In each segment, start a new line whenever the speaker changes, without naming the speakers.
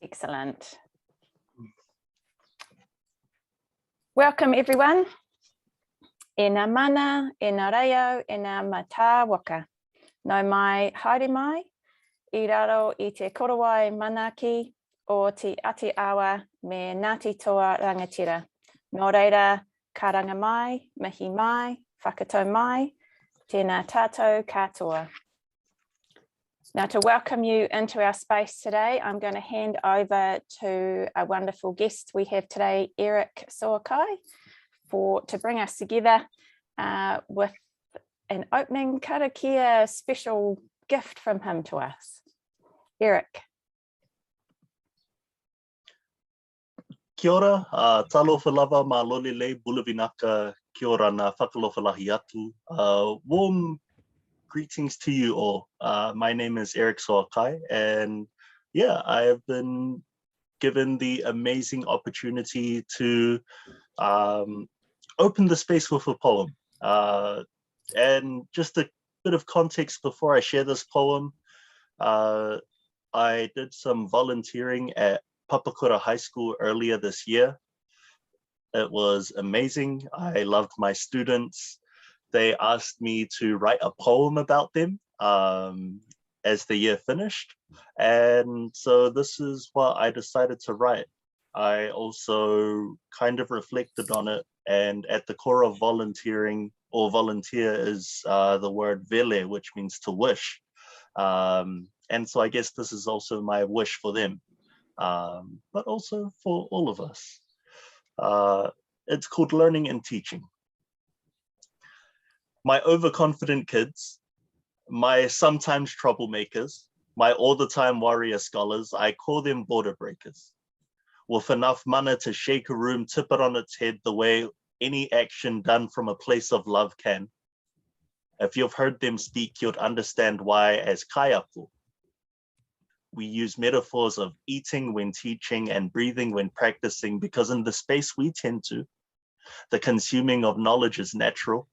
Excellent. Welcome everyone. E ngā mana, e ngā reo, e ngā mātāwaka. Nau mai, haere mai, I raro I te korowai manaki o te ati awa me Ngāti Toa Rangatira. Nō reira, karanga mai, mihi mai, whakatau mai, tēnā tātou katoa. Now, to welcome you into our space today, I'm going to hand over to a wonderful guest we have today, Eric Soakai, to bring us together with an opening karakia special gift from him to us. Eric.
Kia ora, talofa lava ma lole lei bulavinaka, kia ora na whakalofa lahi atu. Warm greetings to you all. My name is Eric Soakai, and yeah, I have been given the amazing opportunity to open the space with a poem. And just a bit of context before I share this poem, I did some volunteering at Papakura High School earlier this year. It was amazing. I loved my students. They asked me to write a poem about them as the year finished. And so this is what I decided to write. I also kind of reflected on it. And at the core of volunteering, or volunteer, is the word vele, which means to wish. And so I guess this is also my wish for them, but also for all of us. It's called Learning and Teaching. My overconfident kids, my sometimes troublemakers, my all-the-time warrior scholars, I call them border breakers. With enough mana to shake a room, tip it on its head the way any action done from a place of love can. If you've heard them speak, you'd understand why, as kaiapu, we use metaphors of eating when teaching and breathing when practicing, because in the space we tend to, the consuming of knowledge is natural.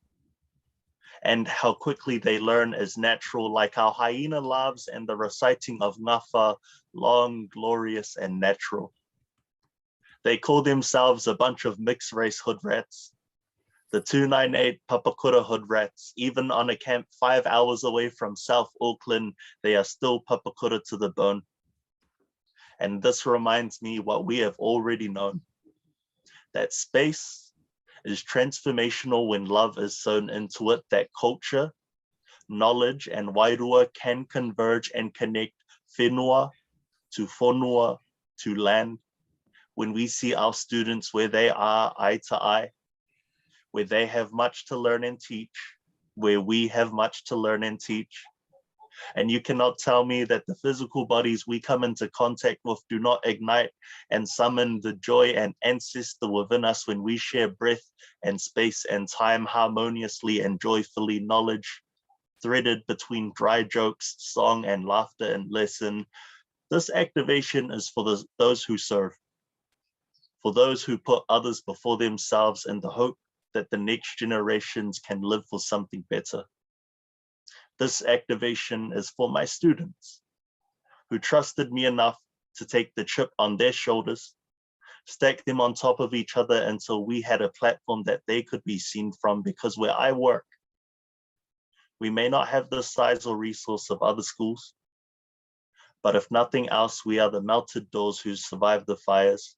And how quickly they learn is natural, like our hyena laughs and the reciting of ngafa, long, glorious, and natural. They call themselves a bunch of mixed race hood rats, the 298 Papakura hood rats. Even on a camp 5 hours away from South Auckland, they are still Papakura to the bone. And this reminds me what we have already known, that space is transformational when love is sown into it, that culture, knowledge, and wairua can converge and connect whenua to whonua to land. When we see our students where they are eye to eye, where they have much to learn and teach, where we have much to learn and teach. And you cannot tell me that the physical bodies we come into contact with do not ignite and summon the joy and ancestor within us when we share breath and space and time harmoniously and joyfully, knowledge threaded between dry jokes, song and laughter and lesson. This activation is for those who serve, for those who put others before themselves in the hope that the next generations can live for something better. This activation is for my students who trusted me enough to take the chip on their shoulders, stack them on top of each other until we had a platform that they could be seen from, because where I work, we may not have the size or resource of other schools, but if nothing else, we are the melted doors who survived the fires,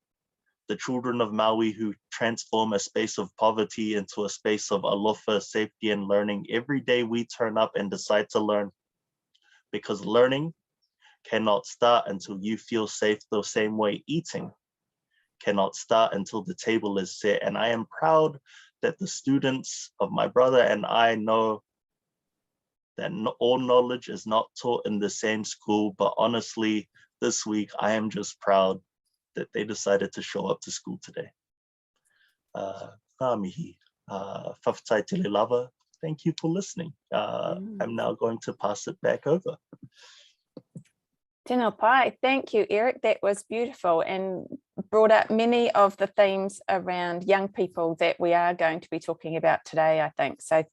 the children of Maui who transform a space of poverty into a space of alofa, safety, and learning. Every day we turn up and decide to learn, because learning cannot start until you feel safe, the same way eating cannot start until the table is set. And I am proud that the students of my brother and I know that all knowledge is not taught in the same school, but honestly, this week, I am just proud that they decided to show up to school today. Ngā mihi, whawhatai tele lava. Thank you for listening. I'm now going to pass it back over.
Tēnā pai. Thank you, Eric. That was beautiful and brought up many of the themes around young people that we are going to be talking about today, I think. So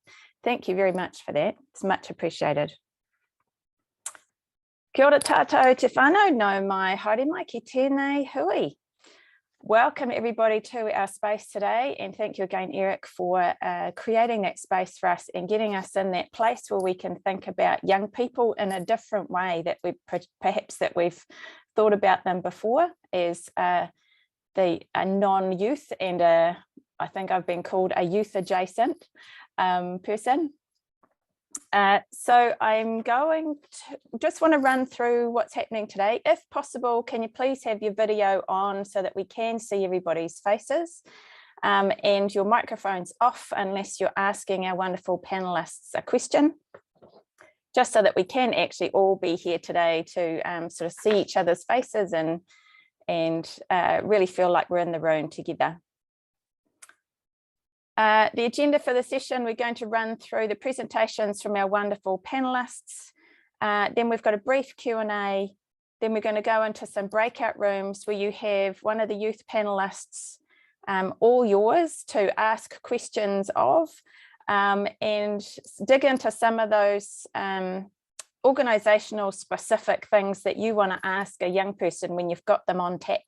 thank you very much for that. It's much appreciated. Kia ora tātou te whānau, no mai haere mai ki tēnei hui. Welcome everybody to our space today, and thank you again, Eric, for creating that space for us and getting us in that place where we can think about young people in a different way that we perhaps that we've thought about them before as a non-youth and I think I've been called a youth adjacent person. So I'm going to just want to run through what's happening today. If possible, can you please have your video on so that we can see everybody's faces and your microphones off unless you're asking our wonderful panelists a question, just so that we can actually all be here today to sort of see each other's faces and really feel like we're in the room together. The agenda for the session, we're going to run through the presentations from our wonderful panelists. Then we've got a brief Q&A. Then we're going to go into some breakout rooms where you have one of the youth panelists, all yours, to ask questions of and dig into some of those organisational specific things that you want to ask a young person when you've got them on tap,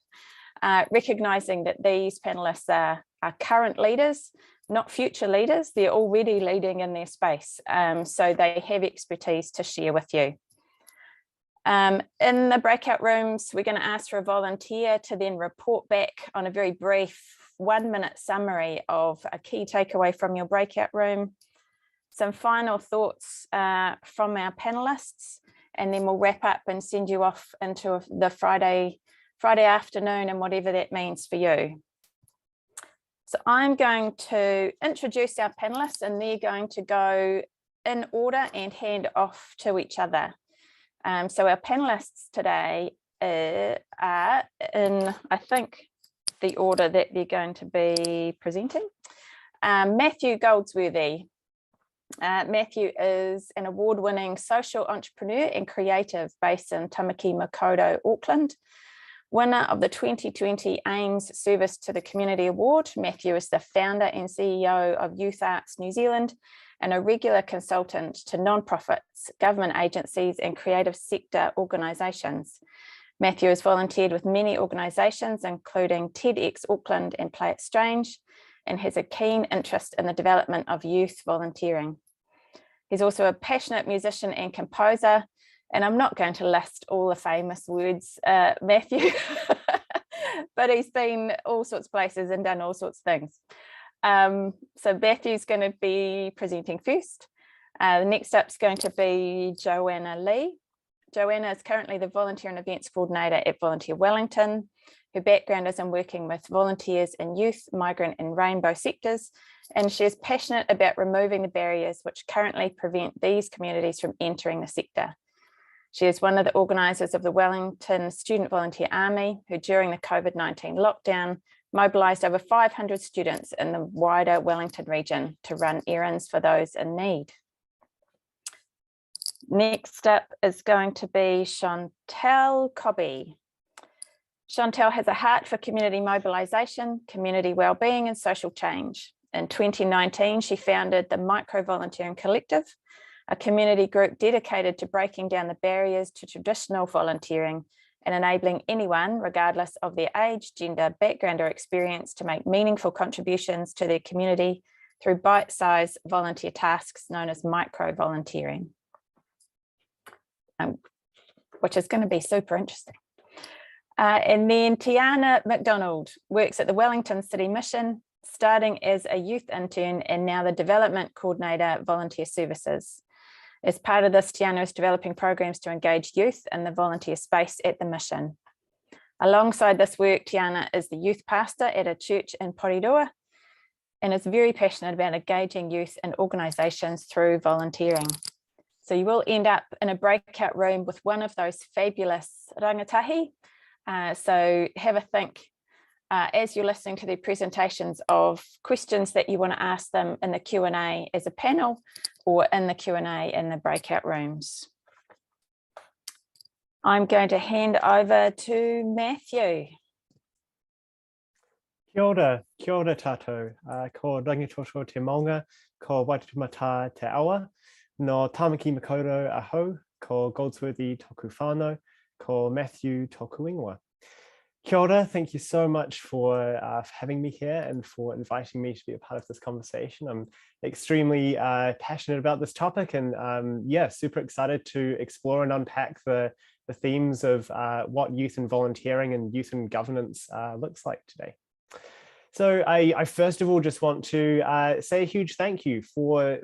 recognising that these panelists are current leaders, not future leaders. They're already leading in their space, so they have expertise to share with you. In the breakout rooms, we're going to ask for a volunteer to then report back on a very brief 1-minute summary of a key takeaway from your breakout room, some final thoughts from our panelists, and then we'll wrap up and send you off into the Friday afternoon and whatever that means for you. So I'm going to introduce our panelists and they're going to go in order and hand off to each other. So our panelists today are in, I think, the order that they're going to be presenting. Matthew Goldsworthy. Matthew is an award-winning social entrepreneur and creative based in Tamaki Makaurau, Auckland. Winner of the 2020 AIMS Service to the Community Award, Matthew is the founder and CEO of Youth Arts New Zealand and a regular consultant to non-profits, government agencies and creative sector organisations. Matthew has volunteered with many organisations including TEDx Auckland and Play It Strange, and has a keen interest in the development of youth volunteering. He's also a passionate musician and composer, and I'm not going to list all the famous words, Matthew, but he's been all sorts of places and done all sorts of things. So Matthew's going to be presenting first. The next up is going to be Joanna Li. Joanna is currently the Volunteer and Events Coordinator at Volunteer Wellington. Her background is in working with volunteers in youth, migrant and rainbow sectors, and she is passionate about removing the barriers which currently prevent these communities from entering the sector. She is one of the organisers of the Wellington Student Volunteer Army, who during the COVID-19 lockdown mobilised over 500 students in the wider Wellington region to run errands for those in need. Next up is going to be Chantelle Coby. Chantelle has a heart for community mobilisation, community wellbeing and social change. In 2019, she founded the Micro Volunteering Collective, a community group dedicated to breaking down the barriers to traditional volunteering and enabling anyone, regardless of their age, gender, background or experience, to make meaningful contributions to their community through bite-sized volunteer tasks known as micro-volunteering, which is going to be super interesting. And then Teana MacDonald works at the Wellington City Mission, starting as a youth intern and now the Development Coordinator, Volunteer Services. As part of this, Teana is developing programs to engage youth in the volunteer space at the mission. Alongside this work, Teana is the youth pastor at a church in Porirua and is very passionate about engaging youth and organisations through volunteering. So you will end up in a breakout room with one of those fabulous rangatahi. So have a think as you're listening to their presentations of questions that you want to ask them in the Q&A as a panel or in the Q&A in the breakout rooms. I'm going to hand over to Matthew.
Kia ora tātou, ko rangitoto te maunga, ko waitumata te awa, no Tamaki Makaurau ahau, ko Goldsworthy toku whānau, ko Matthew toku ingoa. Kia ora, thank you so much for having me here and for inviting me to be a part of this conversation. I'm extremely passionate about this topic and yeah, super excited to explore and unpack the themes of what youth and volunteering and youth and governance looks like today. So I first of all just want to say a huge thank you for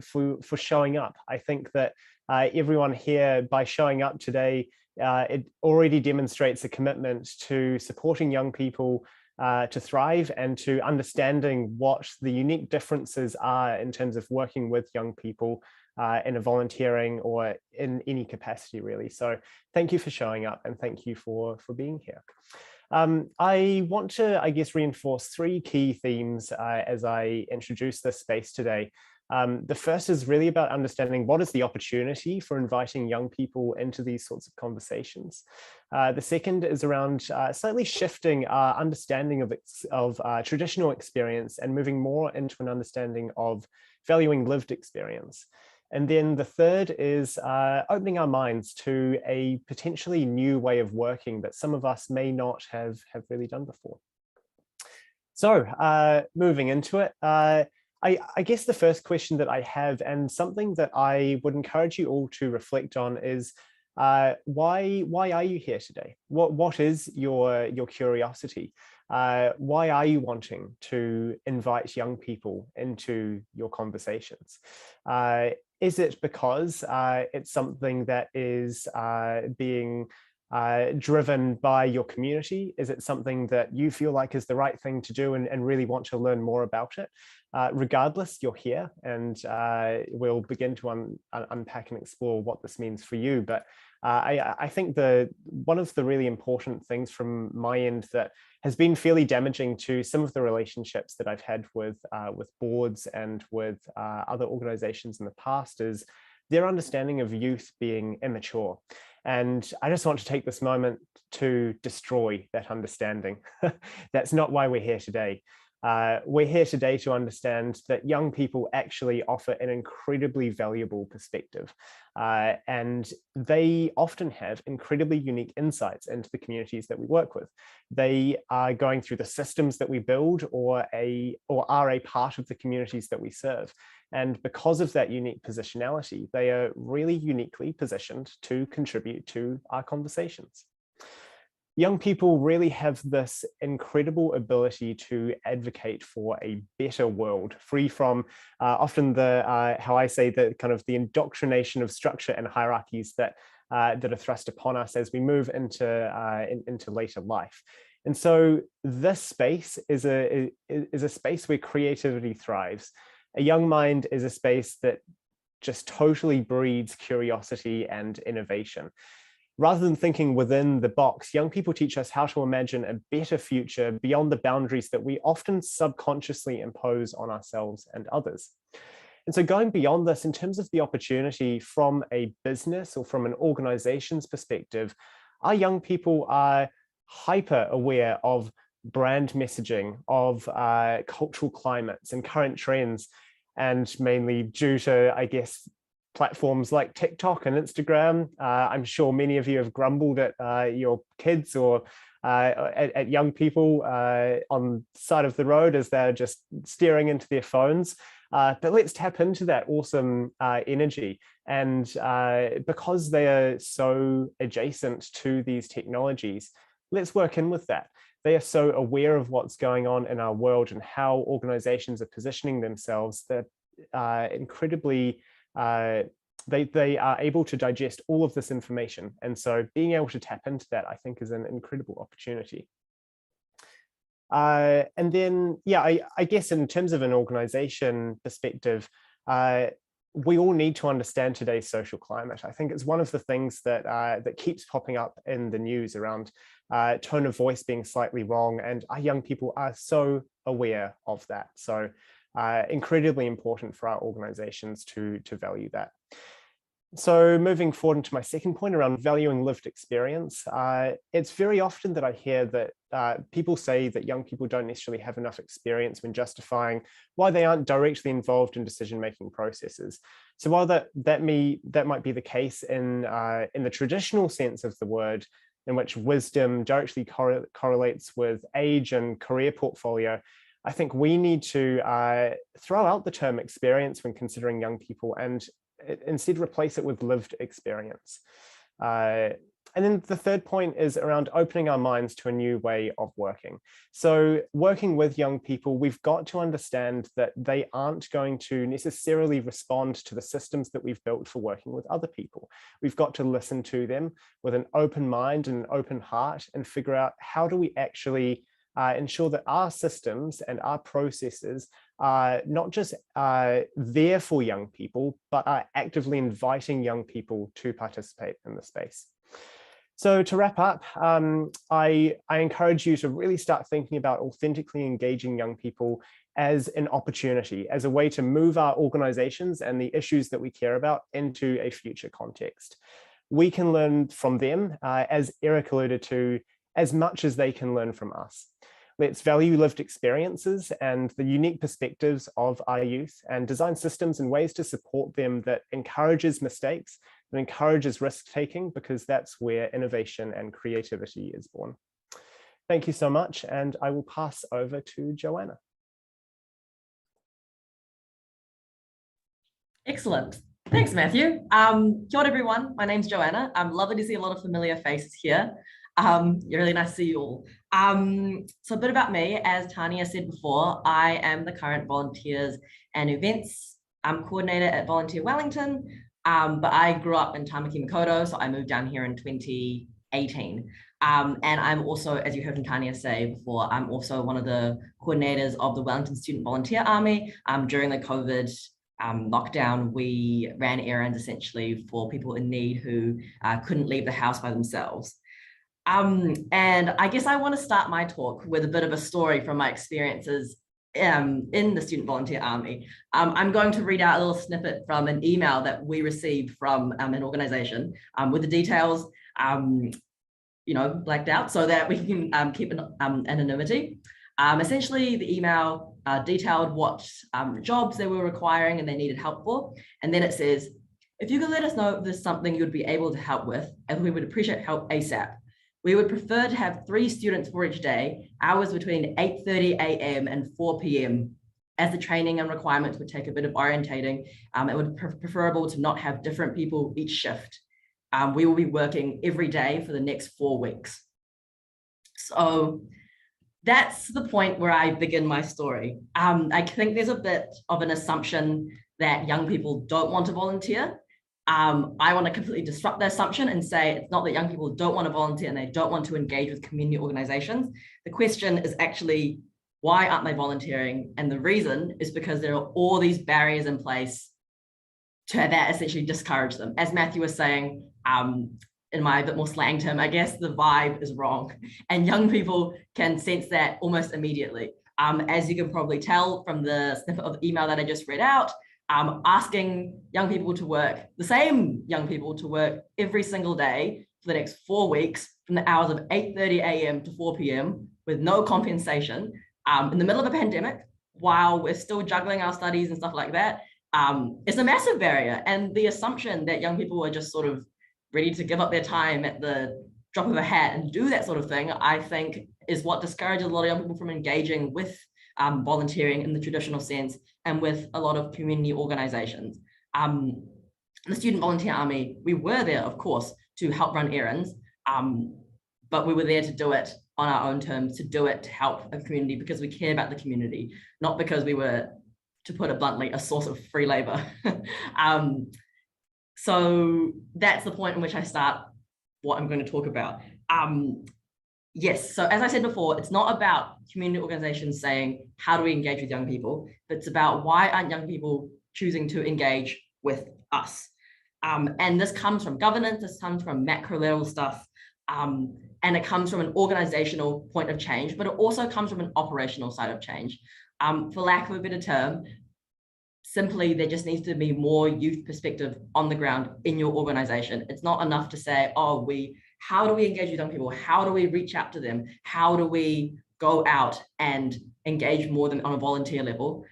showing up. I think that everyone here, by showing up today, it already demonstrates a commitment to supporting young people to thrive and to understanding what the unique differences are in terms of working with young people in a volunteering or in any capacity, really. So thank you for showing up and thank you for being here. I want to, I guess, reinforce three key themes as I introduce this space today. The first is really about understanding what is the opportunity for inviting young people into these sorts of conversations. The second is around slightly shifting our understanding of traditional experience and moving more into an understanding of valuing lived experience. And then the third is opening our minds to a potentially new way of working that some of us may not have really done before. So moving into it, I guess the first question that I have, and something that I would encourage you all to reflect on, is why are you here today? What is your curiosity? Why are you wanting to invite young people into your conversations? Is it because it's something that is being driven by your community? Is it something that you feel like is the right thing to do and really want to learn more about it? Regardless, you're here, and we'll begin to unpack and explore what this means for you. But I think one of the really important things from my end that has been fairly damaging to some of the relationships that I've had with boards and with other organizations in the past is their understanding of youth being immature. And I just want to take this moment to destroy that understanding. That's not why we're here today. We're here today to understand that young people actually offer an incredibly valuable perspective. And they often have incredibly unique insights into the communities that we work with. They are going through the systems that we build or are a part of the communities that we serve. And because of that unique positionality, they are really uniquely positioned to contribute to our conversations. Young people really have this incredible ability to advocate for a better world, free from often the, how I say, the kind of the indoctrination of structure and hierarchies that are thrust upon us as we move into later life. And so this space is a space where creativity thrives. A young mind is a space that just totally breeds curiosity and innovation. Rather than thinking within the box, young people teach us how to imagine a better future beyond the boundaries that we often subconsciously impose on ourselves and others. And so going beyond this, in terms of the opportunity from a business or from an organization's perspective, our young people are hyper aware of brand messaging, of cultural climates and current trends, and mainly due to, I guess, platforms like TikTok and Instagram. I'm sure many of you have grumbled at your kids or at young people on the side of the road as they're just staring into their phones. But let's tap into that awesome energy. And because they are so adjacent to these technologies, let's work in with that. They are so aware of what's going on in our world and how organizations are positioning themselves that incredibly they are able to digest all of this information. And so being able to tap into that, I think, is an incredible opportunity. And then, yeah, I guess in terms of an organization perspective, we all need to understand today's social climate. I think it's one of the things that that keeps popping up in the news around tone of voice being slightly wrong, and our young people are so aware of that. So incredibly important for our organizations to value that. So moving forward into my second point around valuing lived experience, it's very often that I hear that people say that young people don't necessarily have enough experience when justifying why they aren't directly involved in decision-making processes. So while that might be the case in the traditional sense of the word, in which wisdom directly correlates with age and career portfolio, I think we need to throw out the term experience when considering young people and instead replace it with lived experience. And then the third point is around opening our minds to a new way of working. So working with young people, we've got to understand that they aren't going to necessarily respond to the systems that we've built for working with other people. We've got to listen to them with an open mind and an open heart and figure out how do we actually ensure that our systems and our processes are not just there for young people, but are actively inviting young people to participate in the space. So to wrap up, I encourage you to really start thinking about authentically engaging young people as an opportunity, as a way to move our organizations and the issues that we care about into a future context. We can learn from them, as Eric alluded to, as much as they can learn from us. Let's value lived experiences and the unique perspectives of our youth and design systems and ways to support them that encourages mistakes, that encourages risk-taking, because that's where innovation and creativity is born. Thank you so much, and I will pass over to Joanna.
Excellent. Thanks, Matthew. Kia ora, everyone. My name's Joanna. I'm lovely to see a lot of familiar faces here. Really nice to see you all. So a bit about me. As Tania said before, I am the current volunteers and events coordinator at Volunteer Wellington, but I grew up in Tamaki Makaurau, so I moved down here in 2018. And I'm also, as you heard from Tania say before, I'm also one of the coordinators of the Wellington Student Volunteer Army. During the COVID lockdown, we ran errands essentially for people in need who couldn't leave the house by themselves. And I guess I want to start my talk with a bit of a story from my experiences in the Student Volunteer Army. I'm going to read out a little snippet from an email that we received from an organization with the details, blacked out so that we can keep anonymity. Essentially, the email detailed what jobs they were requiring and they needed help for. And then it says, if you could let us know if there's something you'd be able to help with, and we would appreciate help ASAP. We would prefer to have 3 students for each day, hours between 8:30 a.m. and 4 p.m. As the training and requirements would take a bit of orientating, it would be preferable to not have different people each shift. We will be working every day for the next 4 weeks. So that's the point where I begin my story. I think there's a bit of an assumption that young people don't want to volunteer. I want to completely disrupt the assumption and say it's not that young people don't want to volunteer and they don't want to engage with community organizations. The question is actually, why aren't they volunteering? And the reason is because there are all these barriers in place that essentially discourage them. As Matthew was saying, in my bit more slang term, I guess the vibe is wrong. And young people can sense that almost immediately. As you can probably tell from the snippet of the email that I just read out, asking young people to work, the same young people to work every single day for the next 4 weeks from the hours of 8:30 a.m. to 4 p.m. with no compensation in the middle of a pandemic, while we're still juggling our studies and stuff like that, is a massive barrier. And the assumption that young people are just sort of ready to give up their time at the drop of a hat and do that sort of thing, I think is what discourages a lot of young people from engaging with volunteering in the traditional sense and with a lot of community organizations. The Student Volunteer Army, we were there, of course, to help run errands, but we were there to do it on our own terms, to do it to help a community because we care about the community, not because we were, to put it bluntly, a source of free labor. So that's the point in which I start what I'm going to talk about. Yes, so as I said before, it's not about community organizations saying, how do we engage with young people? But it's about why aren't young people choosing to engage with us? And this comes from governance, this comes from macro level stuff, and it comes from an organizational point of change, but it also comes from an operational side of change. For lack of a better term, simply there just needs to be more youth perspective on the ground in your organization. It's not enough to say, oh, we how do we engage with young people? How do we reach out to them? How do we go out and engage more than on a volunteer level?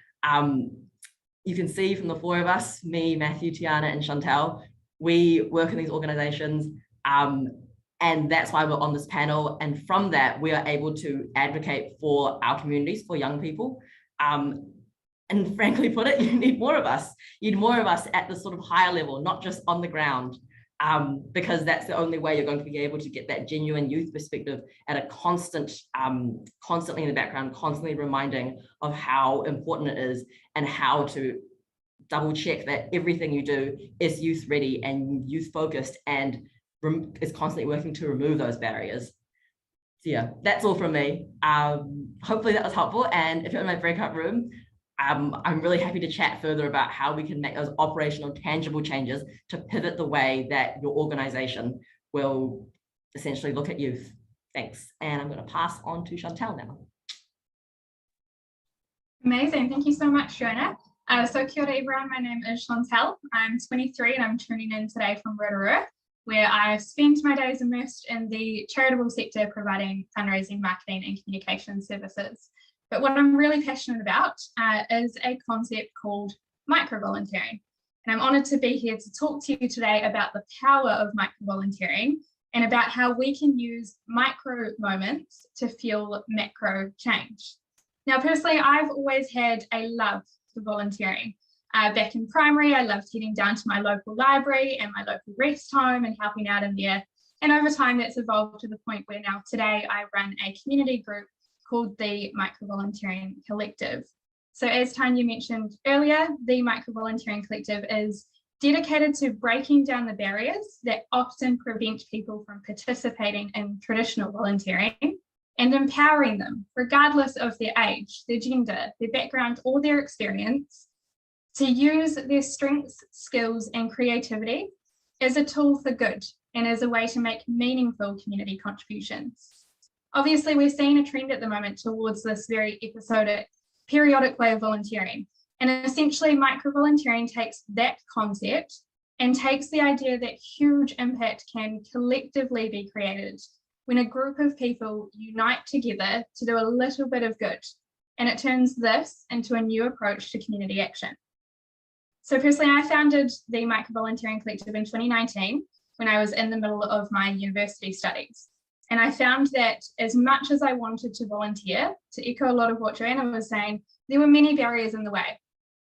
You can see from the four of us, me, Matthew, Tiana, and Chantelle, we work in these organizations, and that's why we're on this panel. And from that, we are able to advocate for our communities, for young people. And frankly put it, you need more of us. You need more of us at the sort of higher level, not just on the ground, because that's the only way you're going to be able to get that genuine youth perspective at a constantly in the background, constantly reminding of how important it is and how to double check that everything you do is youth ready and youth focused and is constantly working to remove those barriers. So yeah, that's all from me. Hopefully that was helpful. And if you're in my breakout room, I'm really happy to chat further about how we can make those operational, tangible changes to pivot the way that your organization will essentially look at youth. Thanks. And I'm going to pass on to Chantelle now.
Amazing. Thank you so much, Joanna. So kia ora everyone, my name is Chantelle. I'm 23 and I'm tuning in today from Rotorua, where I spend my days immersed in the charitable sector providing fundraising, marketing and communication services. But what I'm really passionate about is a concept called micro-volunteering. And I'm honoured to be here to talk to you today about the power of micro-volunteering and about how we can use micro moments to fuel macro change. Now, personally, I've always had a love for volunteering. Back in primary, I loved heading down to my local library and my local rest home and helping out in there. And over time, that's evolved to the point where now today I run a community group called the Micro-Volunteering Collective. So as Tania mentioned earlier, the Micro-Volunteering Collective is dedicated to breaking down the barriers that often prevent people from participating in traditional volunteering and empowering them, regardless of their age, their gender, their background, or their experience, to use their strengths, skills, and creativity as a tool for good and as a way to make meaningful community contributions. Obviously, we're seeing a trend at the moment towards this very episodic, periodic way of volunteering. And essentially, micro-volunteering takes that concept and takes the idea that huge impact can collectively be created when a group of people unite together to do a little bit of good. And it turns this into a new approach to community action. So personally, I founded the Micro-Volunteering Collective in 2019 when I was in the middle of my university studies. And I found that as much as I wanted to volunteer, to echo a lot of what Joanna was saying, there were many barriers in the way.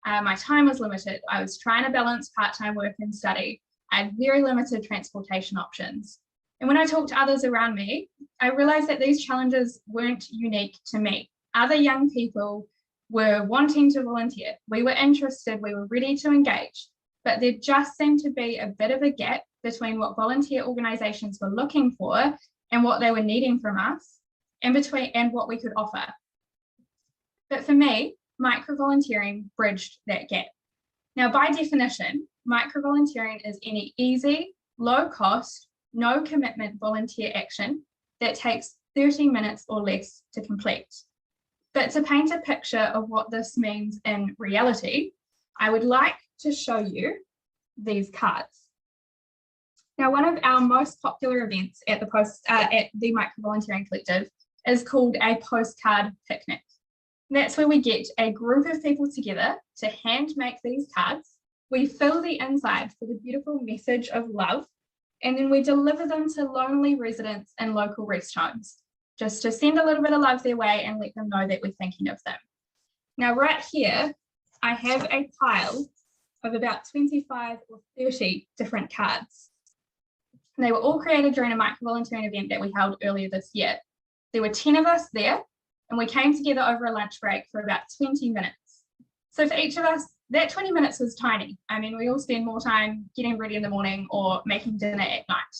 My time was limited. I was trying to balance part-time work and study. I had very limited transportation options. And when I talked to others around me, I realized that these challenges weren't unique to me. Other young people were wanting to volunteer. We were interested, we were ready to engage, but there just seemed to be a bit of a gap between what volunteer organizations were looking for and what they were needing from us, and what we could offer. But for me, micro-volunteering bridged that gap. Now, by definition, micro-volunteering is any easy, low cost, no commitment volunteer action that takes 30 minutes or less to complete. But to paint a picture of what this means in reality, I would like to show you these cards. Now, one of our most popular events at the Micro-Volunteering Collective is called a postcard picnic. That's where we get a group of people together to hand make these cards. We fill the inside with a beautiful message of love, and then we deliver them to lonely residents in local rest homes, just to send a little bit of love their way and let them know that we're thinking of them. Now, right here, I have a pile of about 25 or 30 different cards. They were all created during a micro-volunteering event that we held earlier this year. There were 10 of us there, and we came together over a lunch break for about 20 minutes. So for each of us, that 20 minutes was tiny. I mean, we all spend more time getting ready in the morning or making dinner at night.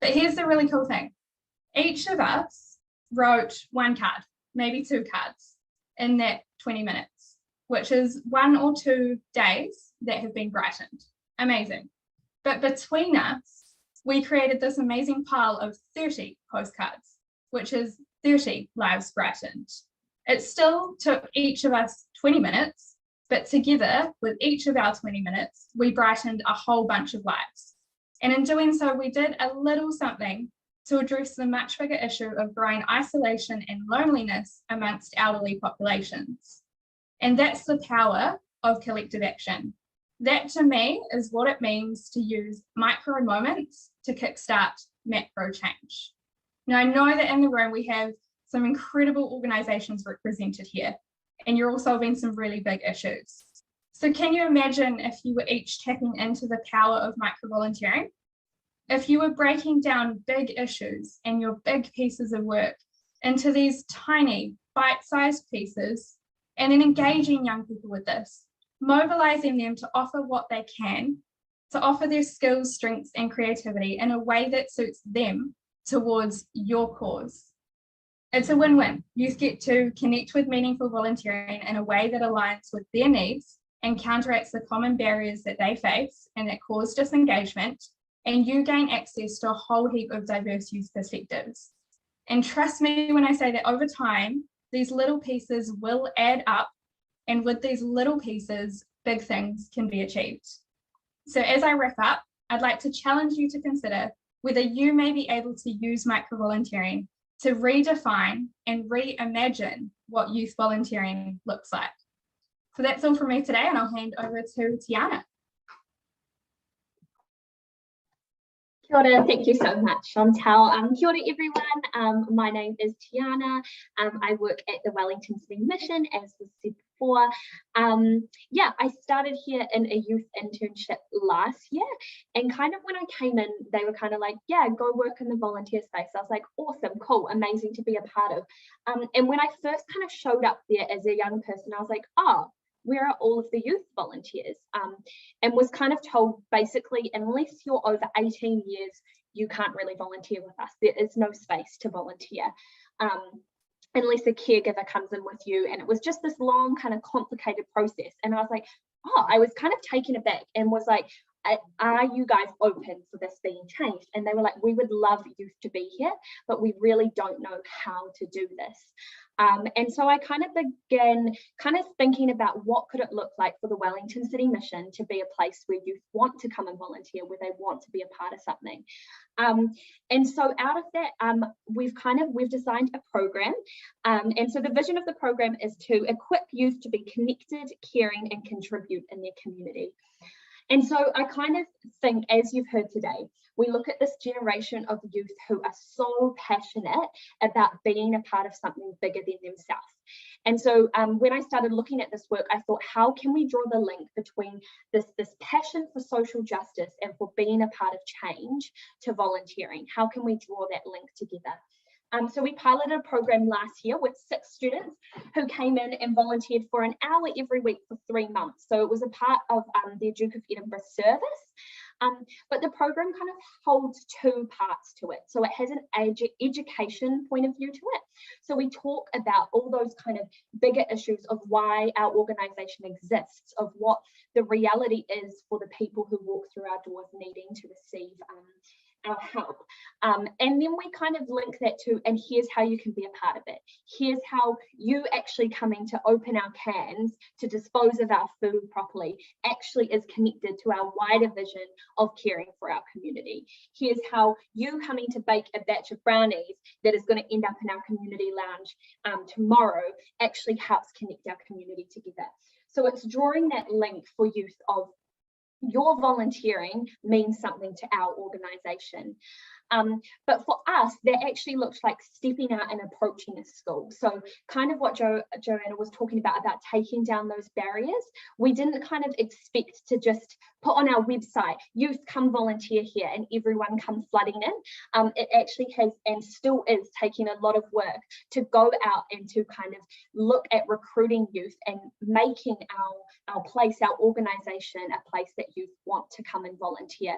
But here's the really cool thing. Each of us wrote one card, maybe two cards in that 20 minutes, which is 1 or 2 days that have been brightened. Amazing. But between us, we created this amazing pile of 30 postcards, which is 30 lives brightened. It still took each of us 20 minutes, but together with each of our 20 minutes, we brightened a whole bunch of lives. And in doing so, we did a little something to address the much bigger issue of growing isolation and loneliness amongst elderly populations. And that's the power of collective action. That to me is what it means to use micro moments to kickstart macro change. Now, I know that in the room we have some incredible organisations represented here, and you're all solving some really big issues. So can you imagine if you were each tapping into the power of micro-volunteering? If you were breaking down big issues and your big pieces of work into these tiny bite-sized pieces, and then engaging young people with this, mobilising them to offer what they can, to offer their skills, strengths and creativity in a way that suits them towards your cause. It's a win-win. Youth get to connect with meaningful volunteering in a way that aligns with their needs and counteracts the common barriers that they face and that cause disengagement, and you gain access to a whole heap of diverse youth perspectives. And trust me when I say that over time, these little pieces will add up, and with these little pieces, big things can be achieved. So as I wrap up, I'd like to challenge you to consider whether you may be able to use micro-volunteering to redefine and reimagine what youth volunteering looks like. So that's all from me today, and I'll hand over to Tiana.
Kia ora, thank you so much, Chantelle. Kia ora, everyone. My name is Tiana. I work at the Wellington City Mission, as was said before. Yeah, I started here in a youth internship last year, and kind of when I came in, they were kind of like, yeah, go work in the volunteer space. I was like, awesome, cool, amazing to be a part of. And when I first kind of showed up there as a young person, I was like, oh, where are all of the youth volunteers? And was kind of told basically, unless you're over 18 years, you can't really volunteer with us. There is no space to volunteer unless a caregiver comes in with you. And it was just this long kind of complicated process. And I was like, oh, I was kind of taken aback and was like, are you guys open for this being changed? And they were like, we would love youth to be here, but we really don't know how to do this. And so I kind of began kind of thinking about what could it look like for the Wellington City Mission to be a place where youth want to come and volunteer, where they want to be a part of something. And so out of that, we've designed a program. And so the vision of the program is to equip youth to be connected, caring, and contribute in their community. And so I kind of think, as you've heard today, we look at this generation of youth who are so passionate about being a part of something bigger than themselves. And so when I started looking at this work, I thought, how can we draw the link between this passion for social justice and for being a part of change to volunteering? How can we draw that link together? So we piloted a program last year with 6 students who came in and volunteered for an hour every week for 3 months. So it was a part of the Duke of Edinburgh service. But the program kind of holds 2 parts to it. So it has an education point of view to it. So we talk about all those kind of bigger issues of why our organisation exists, of what the reality is for the people who walk through our doors needing to receive our help. And then we kind of link that to, and here's how you can be a part of it. Here's how you actually coming to open our cans to dispose of our food properly actually is connected to our wider vision of caring for our community. Here's how you coming to bake a batch of brownies that is going to end up in our community lounge tomorrow actually helps connect our community together. So it's drawing that link for youth of your volunteering means something to our organisation. But for us, that actually looks like stepping out and approaching a school. So kind of what Joanna was talking about taking down those barriers. We didn't kind of expect to just put on our website, youth come volunteer here and everyone come flooding in. It actually has and still is taking a lot of work to go out and to kind of look at recruiting youth and making our place, our organisation, a place that youth want to come and volunteer.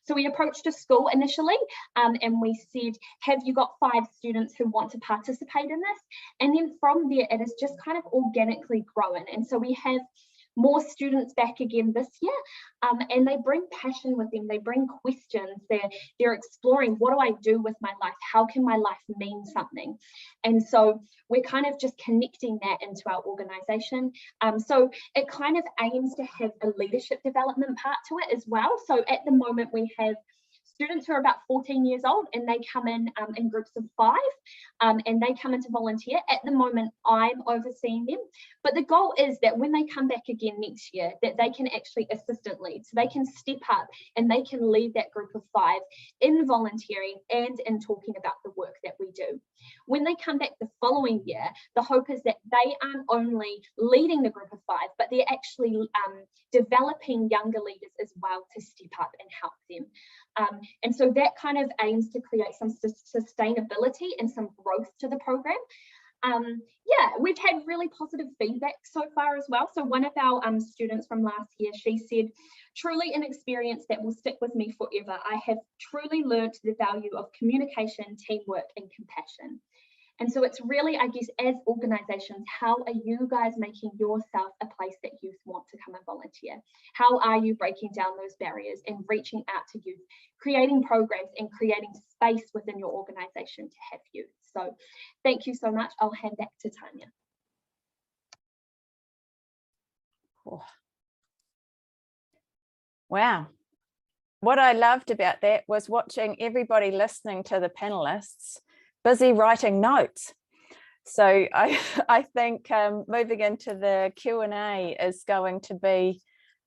So we approached a school initially and we said, have you got 5 students who want to participate in this? And then from there, it has just kind of organically grown. And so we have more students back again this year, and they bring passion with them, they bring questions, they're exploring, what do I do with my life? How can my life mean something? And so we're kind of just connecting that into our organisation. So it kind of aims to have a leadership development part to it as well. So at the moment we have students who are about 14 years old, and they come in groups of 5, and they come in to volunteer. At the moment, I'm overseeing them, but the goal is that when they come back again next year, that they can actually assistant lead, so they can step up and they can lead that group of 5 in volunteering and in talking about the work that we do. When they come back the following year, the hope is that they aren't only leading the group of 5, but they're actually developing younger leaders as well to step up and help them. And so that kind of aims to create some sustainability and some growth to the program. Yeah, we've had really positive feedback so far as well. So one of our students from last year, she said, truly an experience that will stick with me forever. I have truly learned the value of communication, teamwork, and compassion. And so it's really, I guess, as organisations, how are you guys making yourself a place that youth want to come and volunteer? How are you breaking down those barriers and reaching out to youth, creating programs and creating space within your organisation to have youth? So thank you so much. I'll hand back to Tania.
Oh. Wow. What I loved about that was watching everybody listening to the panelists busy writing notes. So I think moving into the Q&A is going to be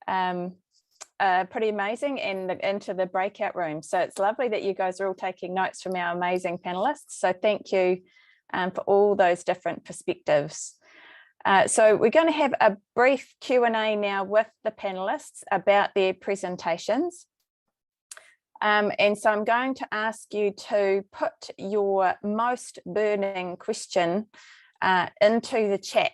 pretty amazing, and into the breakout room. So it's lovely that you guys are all taking notes from our amazing panelists. So thank you for all those different perspectives. So we're going to have a brief Q&A now with the panelists about their presentations. And so I'm going to ask you to put your most burning question into the chat.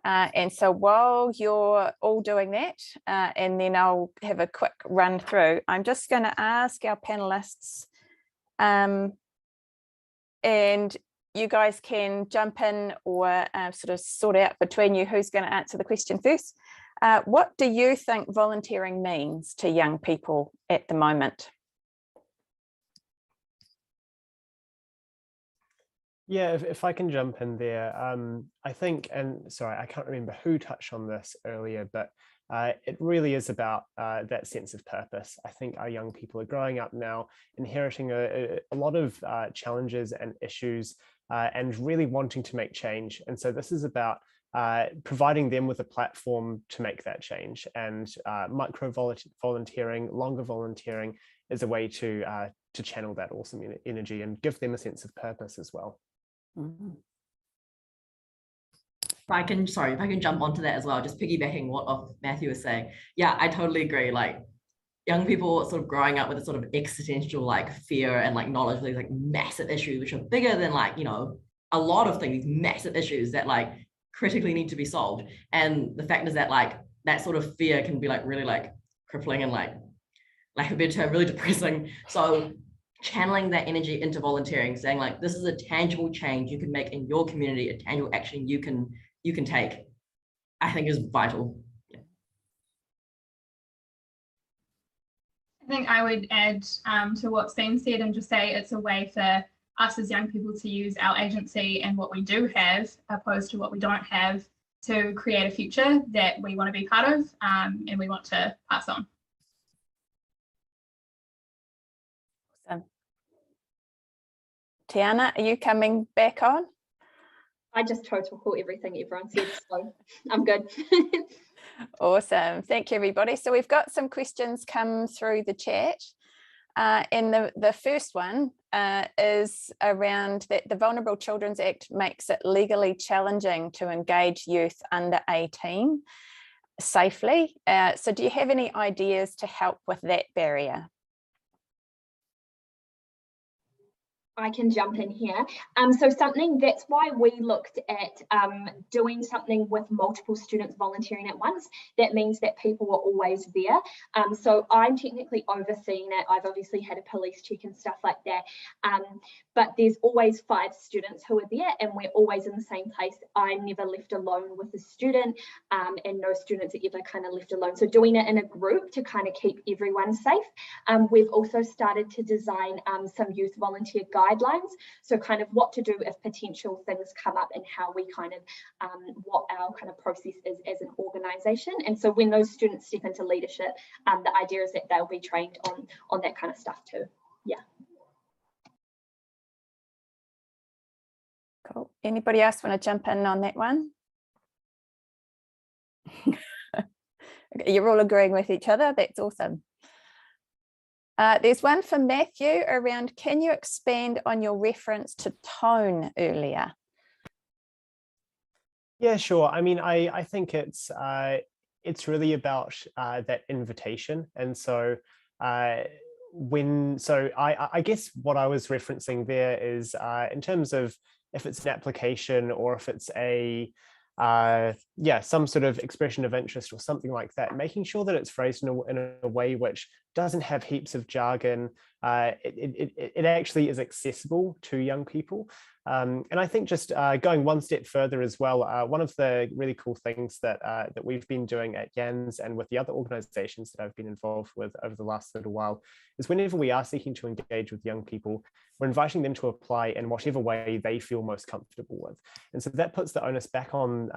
And so while you're all doing that, and then I'll have a quick run through, I'm just going to ask our panelists, and you guys can jump in or sort of sort out between you who's going to answer the question first. What do you think volunteering means to young people at the moment?
Yeah, if I can jump in there, I think, and sorry, I can't remember who touched on this earlier, but it really is about that sense of purpose. I think our young people are growing up now, inheriting a lot of challenges and issues, and really wanting to make change. And so this is about providing them with a platform to make that change. And micro volunteering, longer volunteering is a way to channel that awesome energy and give them a sense of purpose as well.
Mm-hmm.
If I can jump onto that as well, just piggybacking what Matthew was saying. Yeah, I totally agree. Like, young people sort of growing up with a sort of existential like fear and like knowledge of these like massive issues, which are bigger than like, you know, a lot of things, massive issues that like critically need to be solved. And the fact is that like that sort of fear can be like really like crippling and like a better term, really depressing. So channeling that energy into volunteering, saying like, this is a tangible change you can make in your community, a tangible action you can take, I think is vital. Yeah.
I think I would add to what's been said and just say it's a way for us as young people to use our agency and what we do have, opposed to what we don't have, to create a future that we want to be part of and we want to pass on.
Awesome. Teana, are you coming back on?
I just total everything everyone said, so I'm good.
Awesome. Thank you, everybody. So we've got some questions come through the chat. And the first one is around that the Vulnerable Children's Act makes it legally challenging to engage youth under 18 safely. So do you have any ideas to help with that barrier?
I can jump in here. So that's why we looked at doing something with multiple students volunteering at once. That means that people are always there. So I'm technically overseeing it. I've obviously had a police check and stuff like that. But there's always 5 students who are there and we're always in the same place. I'm never left alone with a student, and no students are ever kind of left alone. So doing it in a group to kind of keep everyone safe. We've also started to design some youth volunteer guides guidelines. So kind of what to do if potential things come up and how we kind of, what our kind of process is as an organisation. And so when those students step into leadership, the idea is that they'll be trained on that kind of stuff too. Yeah.
Cool. Anybody else want to jump in on that one? You're all agreeing with each other. That's awesome. There's one for Matthew around, can you expand on your reference to tone earlier?
Yeah, sure. I mean, I think it's really about that invitation. And so I guess what I was referencing there is in terms of if it's an application or if it's some sort of expression of interest or something like that, making sure that it's phrased in a way which doesn't have heaps of jargon. It actually is accessible to young people. And I think just going one step further as well, one of the really cool things that we've been doing at YANS and with the other organizations that I've been involved with over the last little while is whenever we are seeking to engage with young people, we're inviting them to apply in whatever way they feel most comfortable with. And so that puts the onus back on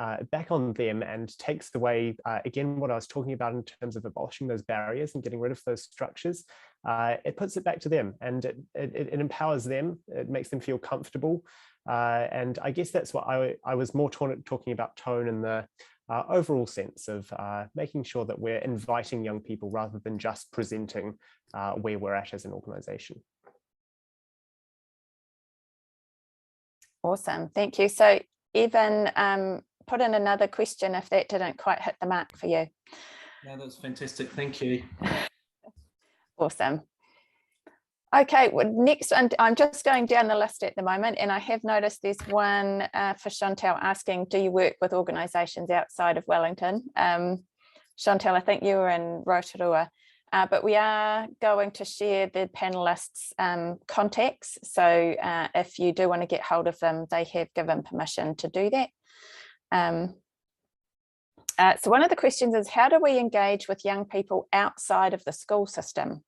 them and takes away, again, what I was talking about in terms of abolishing those barriers and getting rid of those structures. It puts it back to them, and it empowers them. It makes them feel comfortable. And I guess that's what I was more talking about tone in the overall sense of making sure that we're inviting young people rather than just presenting where we're at as an organization.
Awesome, thank you. So Evan, put in another question if that didn't quite hit the mark for you.
No, that's fantastic, thank you.
Awesome. Okay, well, next, and I'm just going down the list at the moment, and I have noticed there's one for Chantelle asking, do you work with organisations outside of Wellington? Chantelle, I think you were in Rotorua, but we are going to share the panelists' contacts. So if you do want to get hold of them, they have given permission to do that. So one of the questions is, how do we engage with young people outside of the school system?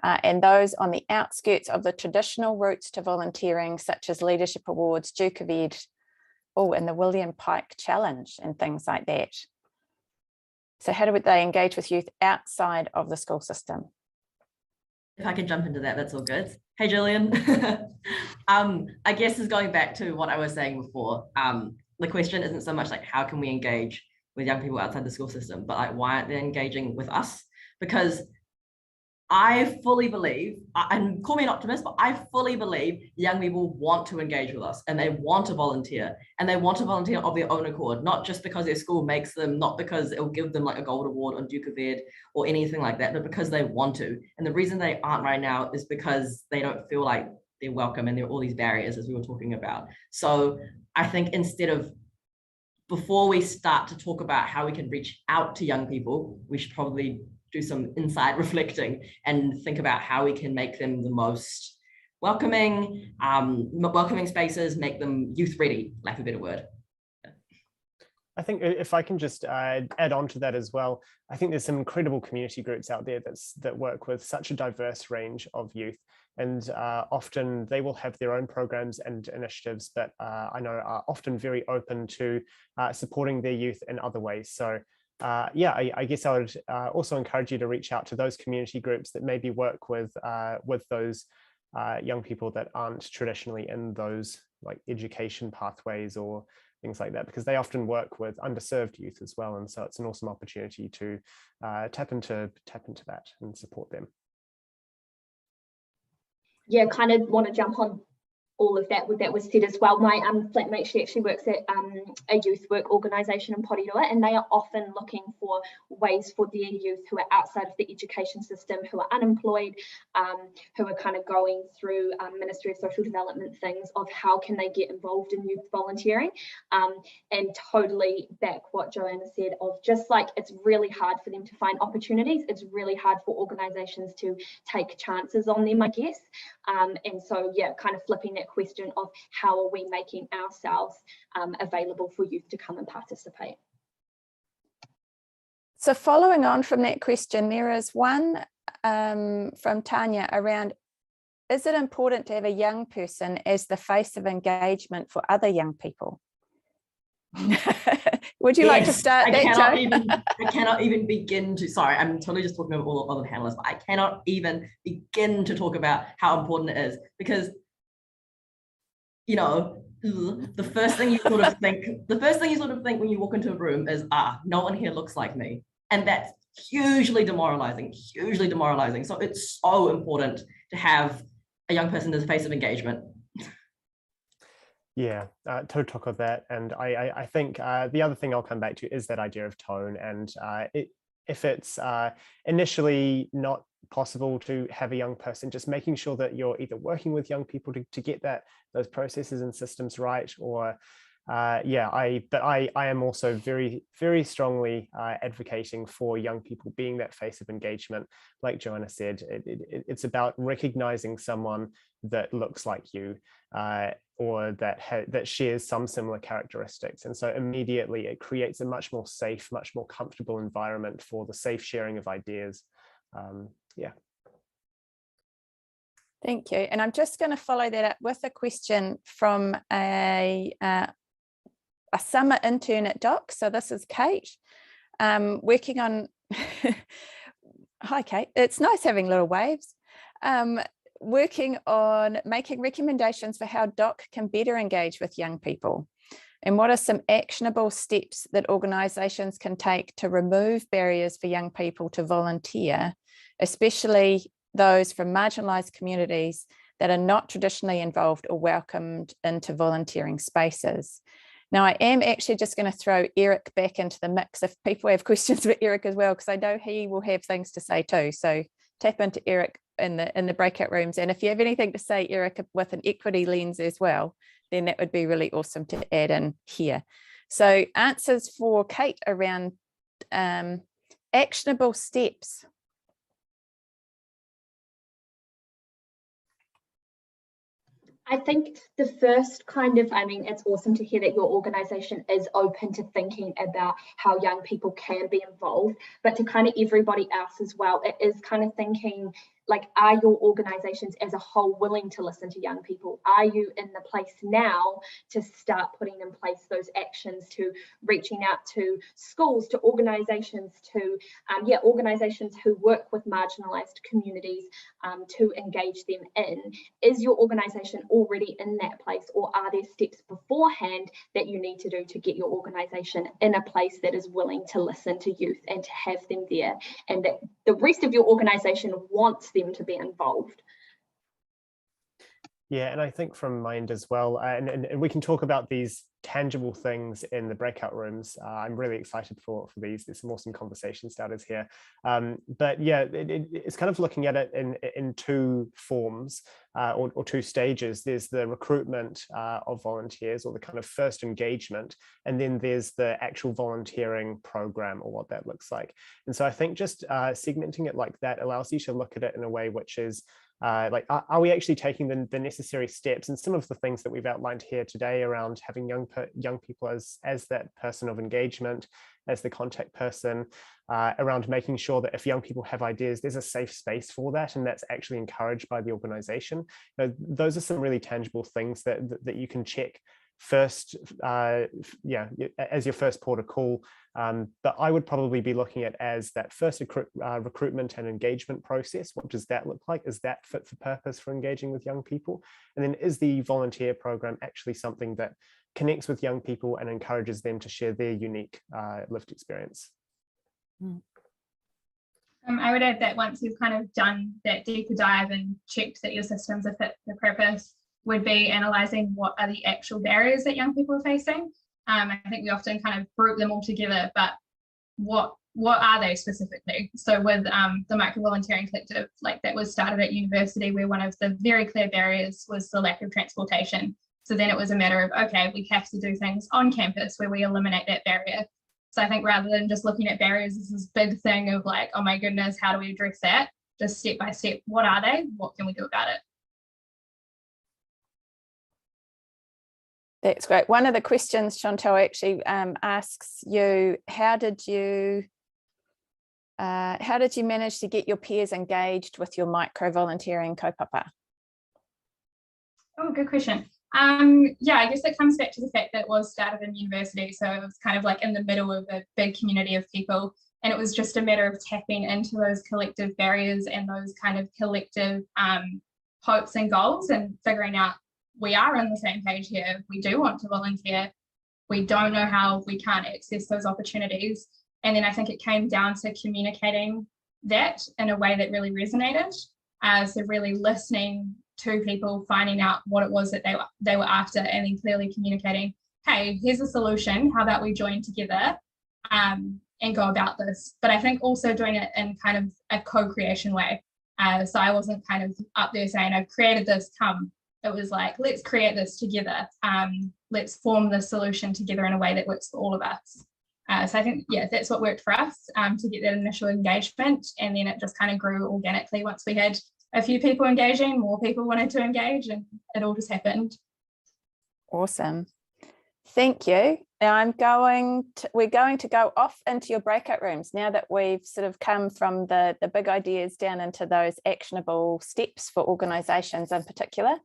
And those on the outskirts of the traditional routes to volunteering, such as Leadership Awards, Duke of Ed, and the William Pike Challenge and things like that. So how do they engage with youth outside of the school system?
If I can jump into that, that's all good. Hey, Julian. I guess is going back to what I was saying before. The question isn't so much like, how can we engage with young people outside the school system, but like, why aren't they engaging with us? Because I fully believe, and call me an optimist, but I fully believe young people want to engage with us and they want to volunteer, and they want to volunteer of their own accord, not just because their school makes them, not because it will give them like a gold award on Duke of Ed or anything like that, but because they want to. And the reason they aren't right now is because they don't feel like they're welcome and there are all these barriers, as we were talking about. So I think instead of, before we start to talk about how we can reach out to young people, we should probably do some inside reflecting and think about how we can make them the most welcoming, welcoming spaces, make them youth ready, lack of a better word.
I think if I can just add on to that as well, I think there's some incredible community groups out there that work with such a diverse range of youth, and often they will have their own programs and initiatives that I know are often very open to supporting their youth in other ways. So yeah, I guess I would also encourage you to reach out to those community groups that maybe work with those young people that aren't traditionally in those like education pathways or things like that, because they often work with underserved youth as well. And so it's an awesome opportunity to tap into that and support them.
Yeah, kind of want to jump on all of that was said as well. My flatmate, she actually works at a youth work organisation in Porirua, and they are often looking for ways for their youth who are outside of the education system, who are unemployed, who are kind of going through Ministry of Social Development things of how can they get involved in youth volunteering, and totally back what Joanna said of just like, it's really hard for them to find opportunities. It's really hard for organisations to take chances on them, I guess. And so, yeah, kind of flipping that question of how are we making ourselves available for youth to come and participate.
So following on from that question, there is one from Tania around is it important to have a young person as the face of engagement for other young people? Would you like to start that, Jo?
I cannot even begin to, sorry, I'm totally just talking about all the panelists, but I cannot even begin to talk about how important it is, because, you know, the first thing you sort of think when you walk into a room is, no one here looks like me. And that's hugely demoralizing. So it's so important to have a young person as a face of engagement.
Yeah, to talk of that. And I think the other thing I'll come back to is that idea of tone. And if it's initially not possible to have a young person, just making sure that you're either working with young people to get those processes and systems right, or I am also very, very strongly advocating for young people being that face of engagement. Like Joanna said, it's about recognizing someone that looks like you, or that shares some similar characteristics. And so immediately it creates a much more safe, much more comfortable environment for the safe sharing of ideas. Yeah.
Thank you. And I'm just going to follow that up with a question from a summer intern at Doc. So this is Kate, working on, hi Kate, it's nice having little waves, working on making recommendations for how Doc can better engage with young people. And what are some actionable steps that organisations can take to remove barriers for young people to volunteer, especially those from marginalised communities that are not traditionally involved or welcomed into volunteering spaces? Now, I am actually just going to throw Eric back into the mix if people have questions for Eric as well, because I know he will have things to say too. So tap into Eric in the breakout rooms. And if you have anything to say, Eric, with an equity lens as well, then that would be really awesome to add in here. So answers for Kate around actionable steps.
I think the first it's awesome to hear that your organisation is open to thinking about how young people can be involved, but to kind of everybody else as well, it is kind of thinking, like, are your organisations as a whole willing to listen to young people? Are you in the place now to start putting in place those actions, to reaching out to schools, to organisations, to organisations who work with marginalised communities, to engage them in? Is your organisation already in that place, or are there steps beforehand that you need to do to get your organisation in a place that is willing to listen to youth and to have them there, and that the rest of your organisation wants them to be involved?
Yeah, and I think from mind as well, and we can talk about these tangible things in the breakout rooms. I'm really excited for these. There's some awesome conversation starters here. But yeah, it's kind of looking at it in two forms, or two stages. There's the recruitment of volunteers, or the kind of first engagement, and then there's the actual volunteering program, or what that looks like. And so I think just segmenting it like that allows you to look at it in a way which is are we actually taking the necessary steps? And some of the things that we've outlined here today around having young people as that person of engagement, as the contact person, around making sure that if young people have ideas, there's a safe space for that, and that's actually encouraged by the organization. Those are some really tangible things that you can check first, as your first port of call. But I would probably be looking at as that first recruitment and engagement process. What does that look like? Is that fit for purpose for engaging with young people? And then is the volunteer program actually something that connects with young people and encourages them to share their unique lived experience?
I would add that once you've kind of done that deeper dive and checked that your systems are fit for purpose, would be analysing what are the actual barriers that young people are facing. I think we often kind of group them all together, but what are they specifically? So with the micro-volunteering collective, like that was started at university, where one of the very clear barriers was the lack of transportation. So then it was a matter of, okay, we have to do things on campus where we eliminate that barrier. So I think rather than just looking at barriers as this big thing of like, oh my goodness, how do we address that? Just step by step, what are they? What can we do about it?
That's great. One of the questions, Chantelle, actually asks you, how did you manage to get your peers engaged with your micro-volunteering kaupapa?
Oh, good question. Yeah, I guess it comes back to the fact that it was started in university, so it was kind of like in the middle of a big community of people, and it was just a matter of tapping into those collective barriers and those kind of collective hopes and goals, and figuring out we are on the same page here. We do want to volunteer. We don't know how we can't access those opportunities. And then I think it came down to communicating that in a way that really resonated. So really listening to people, finding out what it was that they were after, and then clearly communicating, hey, here's a solution. How about we join together and go about this? But I think also doing it in kind of a co-creation way. So I wasn't kind of up there saying, I've created this, come. It was like, let's create this together. Let's form the solution together in a way that works for all of us. So I think, yeah, that's what worked for us to get that initial engagement. And then it just kind of grew organically once we had a few people engaging, more people wanted to engage, and it all just happened.
Awesome. Thank you. Now we're going to go off into your breakout rooms now that we've sort of come from the big ideas down into those actionable steps for organisations in particular.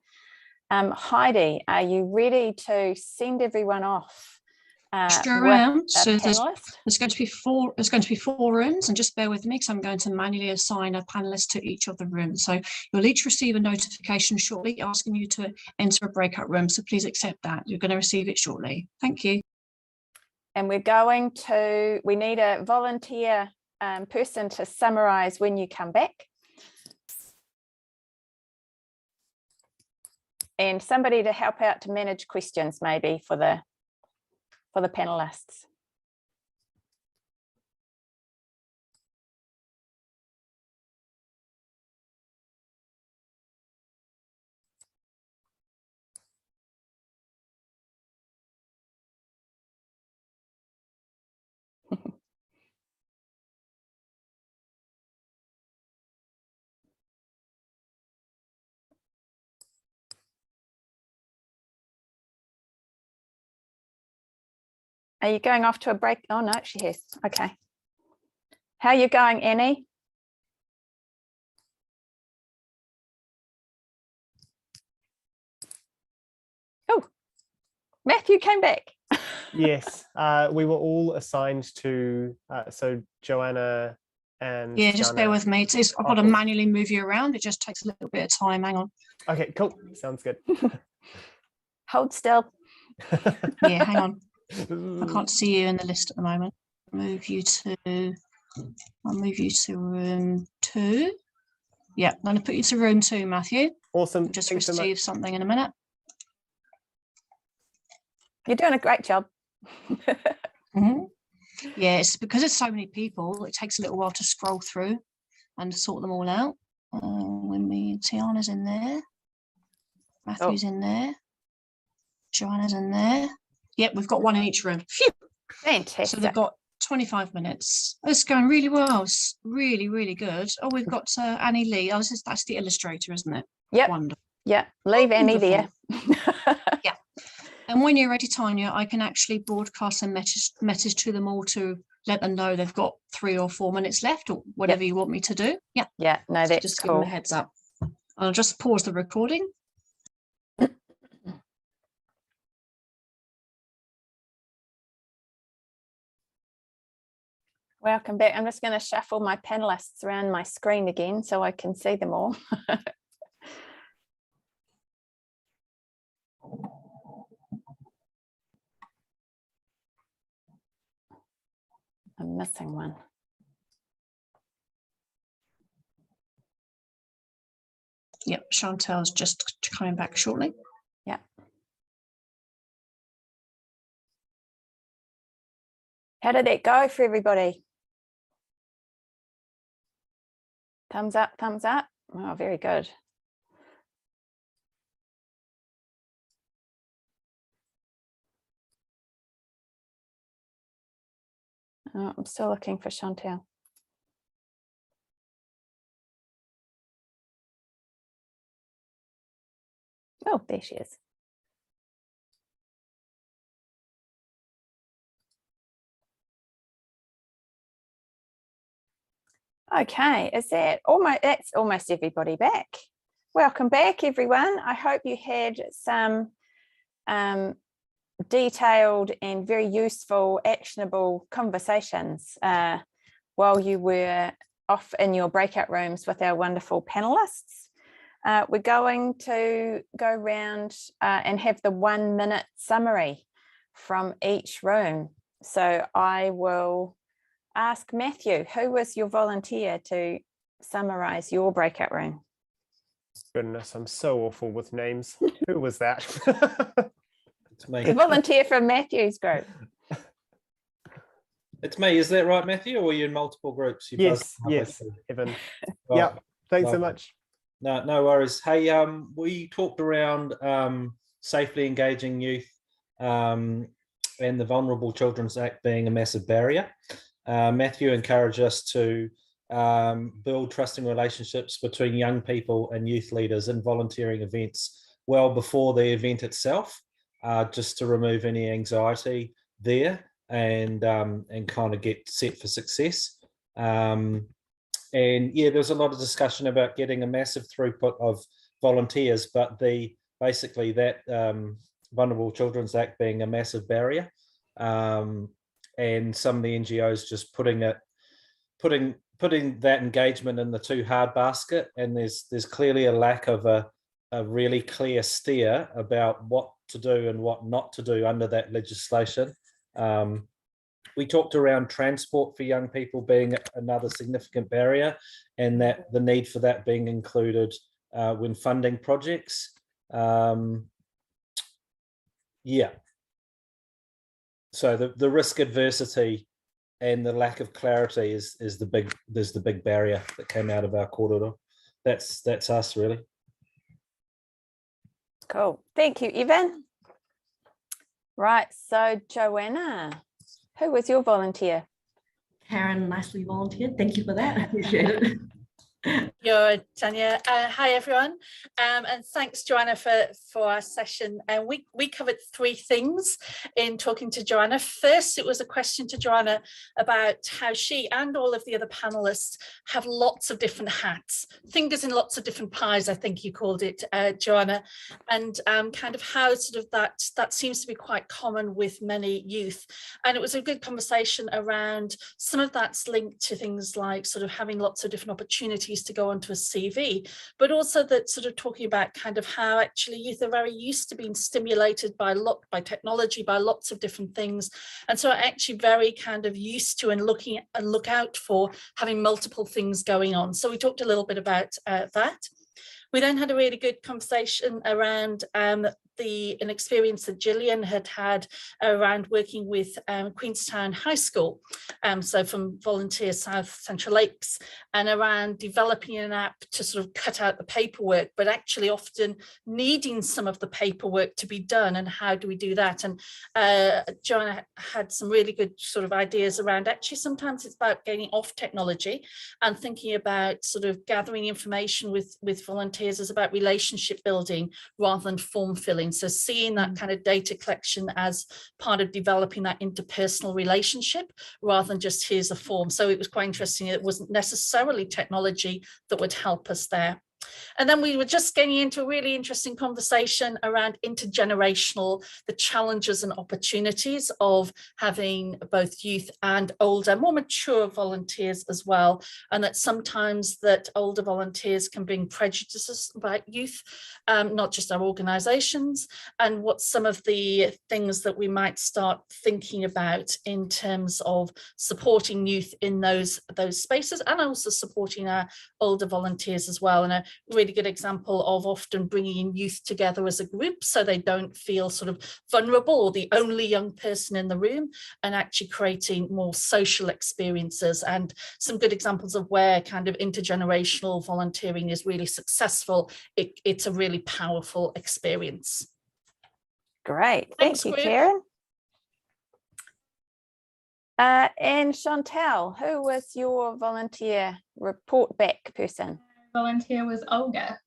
Heidi, are you ready to send everyone off?
Sure am. So
there's
going to be four rooms, and just bear with me because I'm going to manually assign a panelist to each of the rooms. So you'll each receive a notification shortly asking you to enter a breakout room. So please accept that. You're going to receive it shortly. Thank you.
And we need a volunteer person to summarise when you come back. And somebody to help out to manage questions maybe for the panelists. Are you going off to a break? Oh, no, she has. Okay. How are you going, Annie? Oh, Matthew came back.
Yes, we were all assigned to, so Joanna and
yeah, just bear with me. I've got to
cool.
manually move you around. It just takes a little bit of time. Hang on.
Okay, cool. Sounds good.
Hold still.
Yeah, hang on. I can't see you in the list at the moment. I'll move you to room 2. Yeah, I'm going to put you to room 2, Matthew.
Awesome.
Just
Thanks
receive something in a minute.
You're doing a great job.
Mm-hmm. Yeah, it's because there's so many people, it takes a little while to scroll through and sort them all out. Tiana's in there. Matthew's in there. Joanna's in there. Yep, we've got one in each room. Phew.
Fantastic.
So they've got 25 minutes. It's going really well. It's really, really good. Oh, we've got Annie Li. Oh, that's the illustrator, isn't it?
Yep.
Wonderful.
Yeah, leave Annie there.
Yeah. And when you're ready, Tania, I can actually broadcast a message to them all to let them know they've got 3 or 4 minutes left, or whatever you want me to do. Yeah.
Yeah, no, that's
just
cool.
give them a heads up. I'll just pause the recording.
Welcome back. I'm just going to shuffle my panelists around my screen again so I can see them all. I'm missing one.
Yep, Chantelle's just coming back shortly.
Yeah. How did that go for everybody? Thumbs up, thumbs up. Oh, very good. Oh, I'm still looking for Chantelle. Oh, there she is. Okay, that's almost everybody back. Welcome back, everyone. I hope you had some detailed and very useful, actionable conversations while you were off in your breakout rooms with our wonderful panelists. We're going to go around and have the 1-minute summary from each room. So I will ask Matthew, who was your volunteer to summarize your breakout room?
Goodness, I'm so awful with names. Who was that?
It's me.
The volunteer from Matthew's group.
It's me. Is that right, Matthew? Or are you in multiple groups? You
Yes,
buzzed halfway
yes,
through.
Evan.
Right.
Yeah, thanks so
Lovely.
much.
No worries. Hey, we talked around safely engaging youth and the Vulnerable Children's Act being a massive barrier. Matthew encouraged us to build trusting relationships between young people and youth leaders in volunteering events well before the event itself, just to remove any anxiety there and kind of get set for success. And yeah, there's a lot of discussion about getting a massive throughput of volunteers, but basically that Vulnerable Children's Act being a massive barrier, and some of the NGOs just putting that engagement in the too hard basket, and there's clearly a lack of a really clear steer about what to do and what not to do under that legislation. We talked around transport for young people being another significant barrier, and that the need for that being included when funding projects. Yeah. So the risk adversity and the lack of clarity is the big barrier that came out of our korero. That's us really.
Cool. Thank you, Evan. Right, so Joanna, who was your volunteer?
Karen nicely volunteered. Thank you for that. I appreciate it.
You're Tania. Hi everyone, and thanks Joanna for our session. And we covered 3 things in talking to Joanna. First, it was a question to Joanna about how she and all of the other panelists have lots of different hats, fingers in lots of different pies, I think you called it, Joanna, and kind of how sort of that seems to be quite common with many youth. And it was a good conversation around some of that's linked to things like sort of having lots of different opportunities to go onto a CV, but also that sort of talking about kind of how actually youth are very used to being stimulated by technology, by lots of different things, and so are actually very kind of used to and look out for having multiple things going on. So we talked a little bit about that. We then had a really good conversation around an experience that Gillian had around working with Queenstown High School, so from Volunteer South Central Lakes, and around developing an app to sort of cut out the paperwork, but actually often needing some of the paperwork to be done, and how do we do that? And Joanna had some really good sort of ideas around actually sometimes it's about getting off technology and thinking about sort of gathering information with volunteers is about relationship building rather than form filling. So seeing that kind of data collection as part of developing that interpersonal relationship rather than just here's a form. So it was quite interesting. It wasn't necessarily technology that would help us there. And then we were just getting into a really interesting conversation around intergenerational, the challenges and opportunities of having both youth and older, more mature volunteers as well. And that sometimes that older volunteers can bring prejudices about youth, not just our organisations, and what some of the things that we might start thinking about in terms of supporting youth in those spaces, and also supporting our older volunteers as well. And a really good example of often bringing in youth together as a group so they don't feel sort of vulnerable or the only young person in the room, and actually creating more social experiences, and some good examples of where kind of intergenerational volunteering is really successful. It's a really powerful experience.
Great,
Thanks,
thank you,
group.
Karen. And Chantelle, who was your volunteer report back person?
Volunteer was Olga.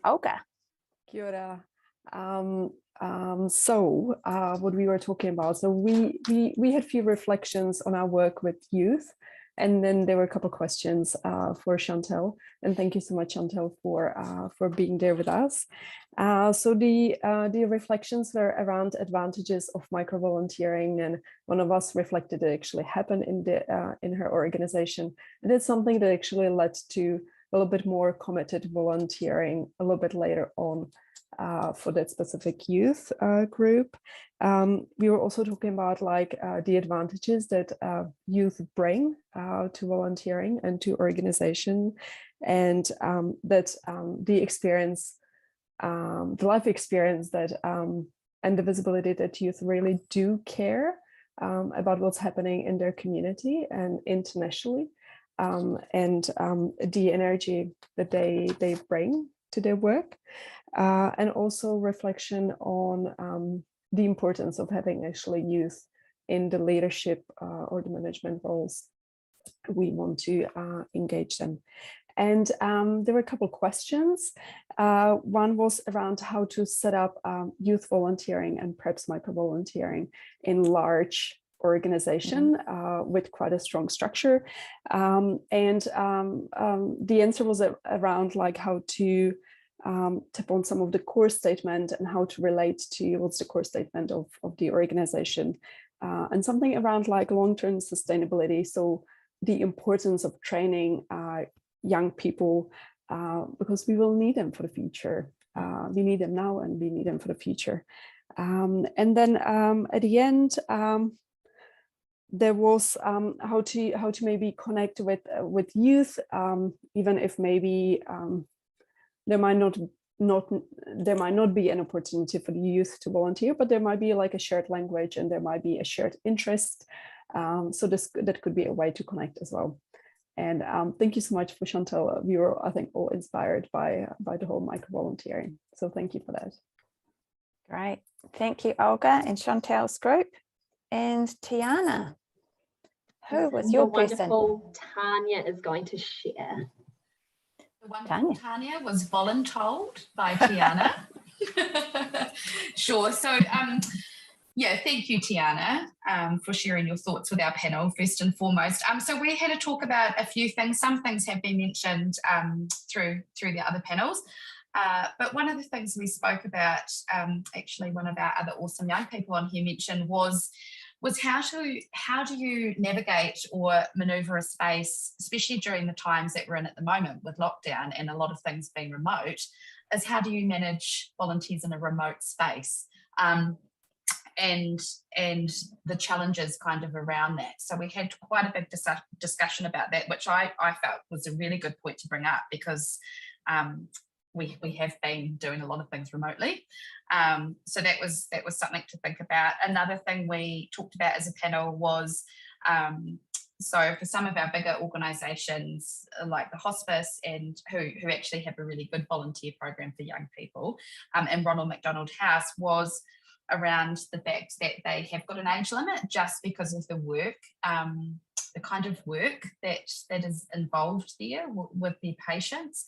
Olga.
Kia ora. What we were talking about, so we had few reflections on our work with youth, And then there were a couple of questions for Chantelle, and thank you so much, Chantelle, for being there with us. So the reflections were around advantages of micro-volunteering, and one of us reflected it actually happened in her organization, and it's something that actually led to a little bit more committed volunteering a little bit later on for that specific youth group. We were also talking about like the advantages that youth bring to volunteering and to organization, and that the experience, the life experience that and the visibility that youth really do care about what's happening in their community and internationally, and the energy that they bring to their work, and also reflection on the importance of having actually youth in the leadership or the management roles we want to engage them. And there were a couple of questions. One was around how to set up youth volunteering and perhaps micro-volunteering in large organization with quite a strong structure. And the answer was around like how to tap on some of the core statement and how to relate to what's the core statement of the organization, and something around like long-term sustainability. So the importance of training young people, because we will need them for the future. We need them now and we need them for the future. And then at the end, there was how to maybe connect with youth, even if maybe there might not be an opportunity for the youth to volunteer, but there might be like a shared language and there might be a shared interest. So that could be a way to connect as well. And thank you so much for Chantelle. We were, I think, all inspired by the whole micro-volunteering. So thank you for that.
Great. Thank you, Olga and Chantelle's group. And Teana, who was your person?
Wonderful Tania is going to share.
The wonderful Tania was voluntold by Teana. Sure. So, yeah, thank you, Teana, for sharing your thoughts with our panel, first and foremost. So we had to talk about a few things. Some things have been mentioned through the other panels. But one of the things we spoke about, actually one of our other awesome young people on here mentioned was how do you navigate or maneuver a space, especially during the times that we're in at the moment with lockdown and a lot of things being remote, is how do you manage volunteers in a remote space? And the challenges kind of around that. So we had quite a big discussion about that, which I felt was a really good point to bring up, because we have been doing a lot of things remotely. So that was something to think about. Another thing we talked about as a panel was, so for some of our bigger organisations like the hospice and who actually have a really good volunteer program for young people, and Ronald McDonald House was around the fact that they have got an age limit just because of the work, the kind of work that is involved there with their patients.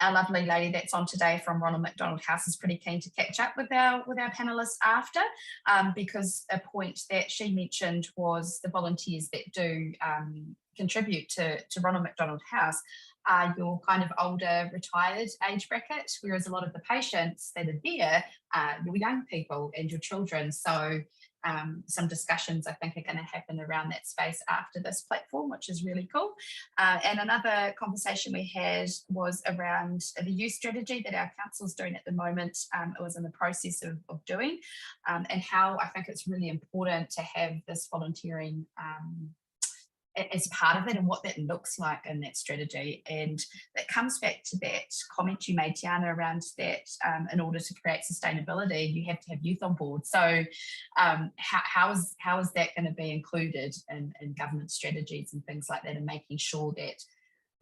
Our lovely lady that's on today from Ronald McDonald House is pretty keen to catch up with our panellists after, because a point that she mentioned was the volunteers that do contribute to Ronald McDonald House are your kind of older retired age bracket, whereas a lot of the patients that are there are your young people and your children. So some discussions I think are going to happen around that space after this platform, which is really cool. And another conversation we had was around the youth strategy that our council's doing at the moment. It was in the process of doing, and how I think it's really important to have this volunteering as part of it and what that looks like in that strategy. And that comes back to that comment you made, Teana, around that in order to create sustainability, you have to have youth on board. So how is that going to be included in government strategies and things like that, and making sure that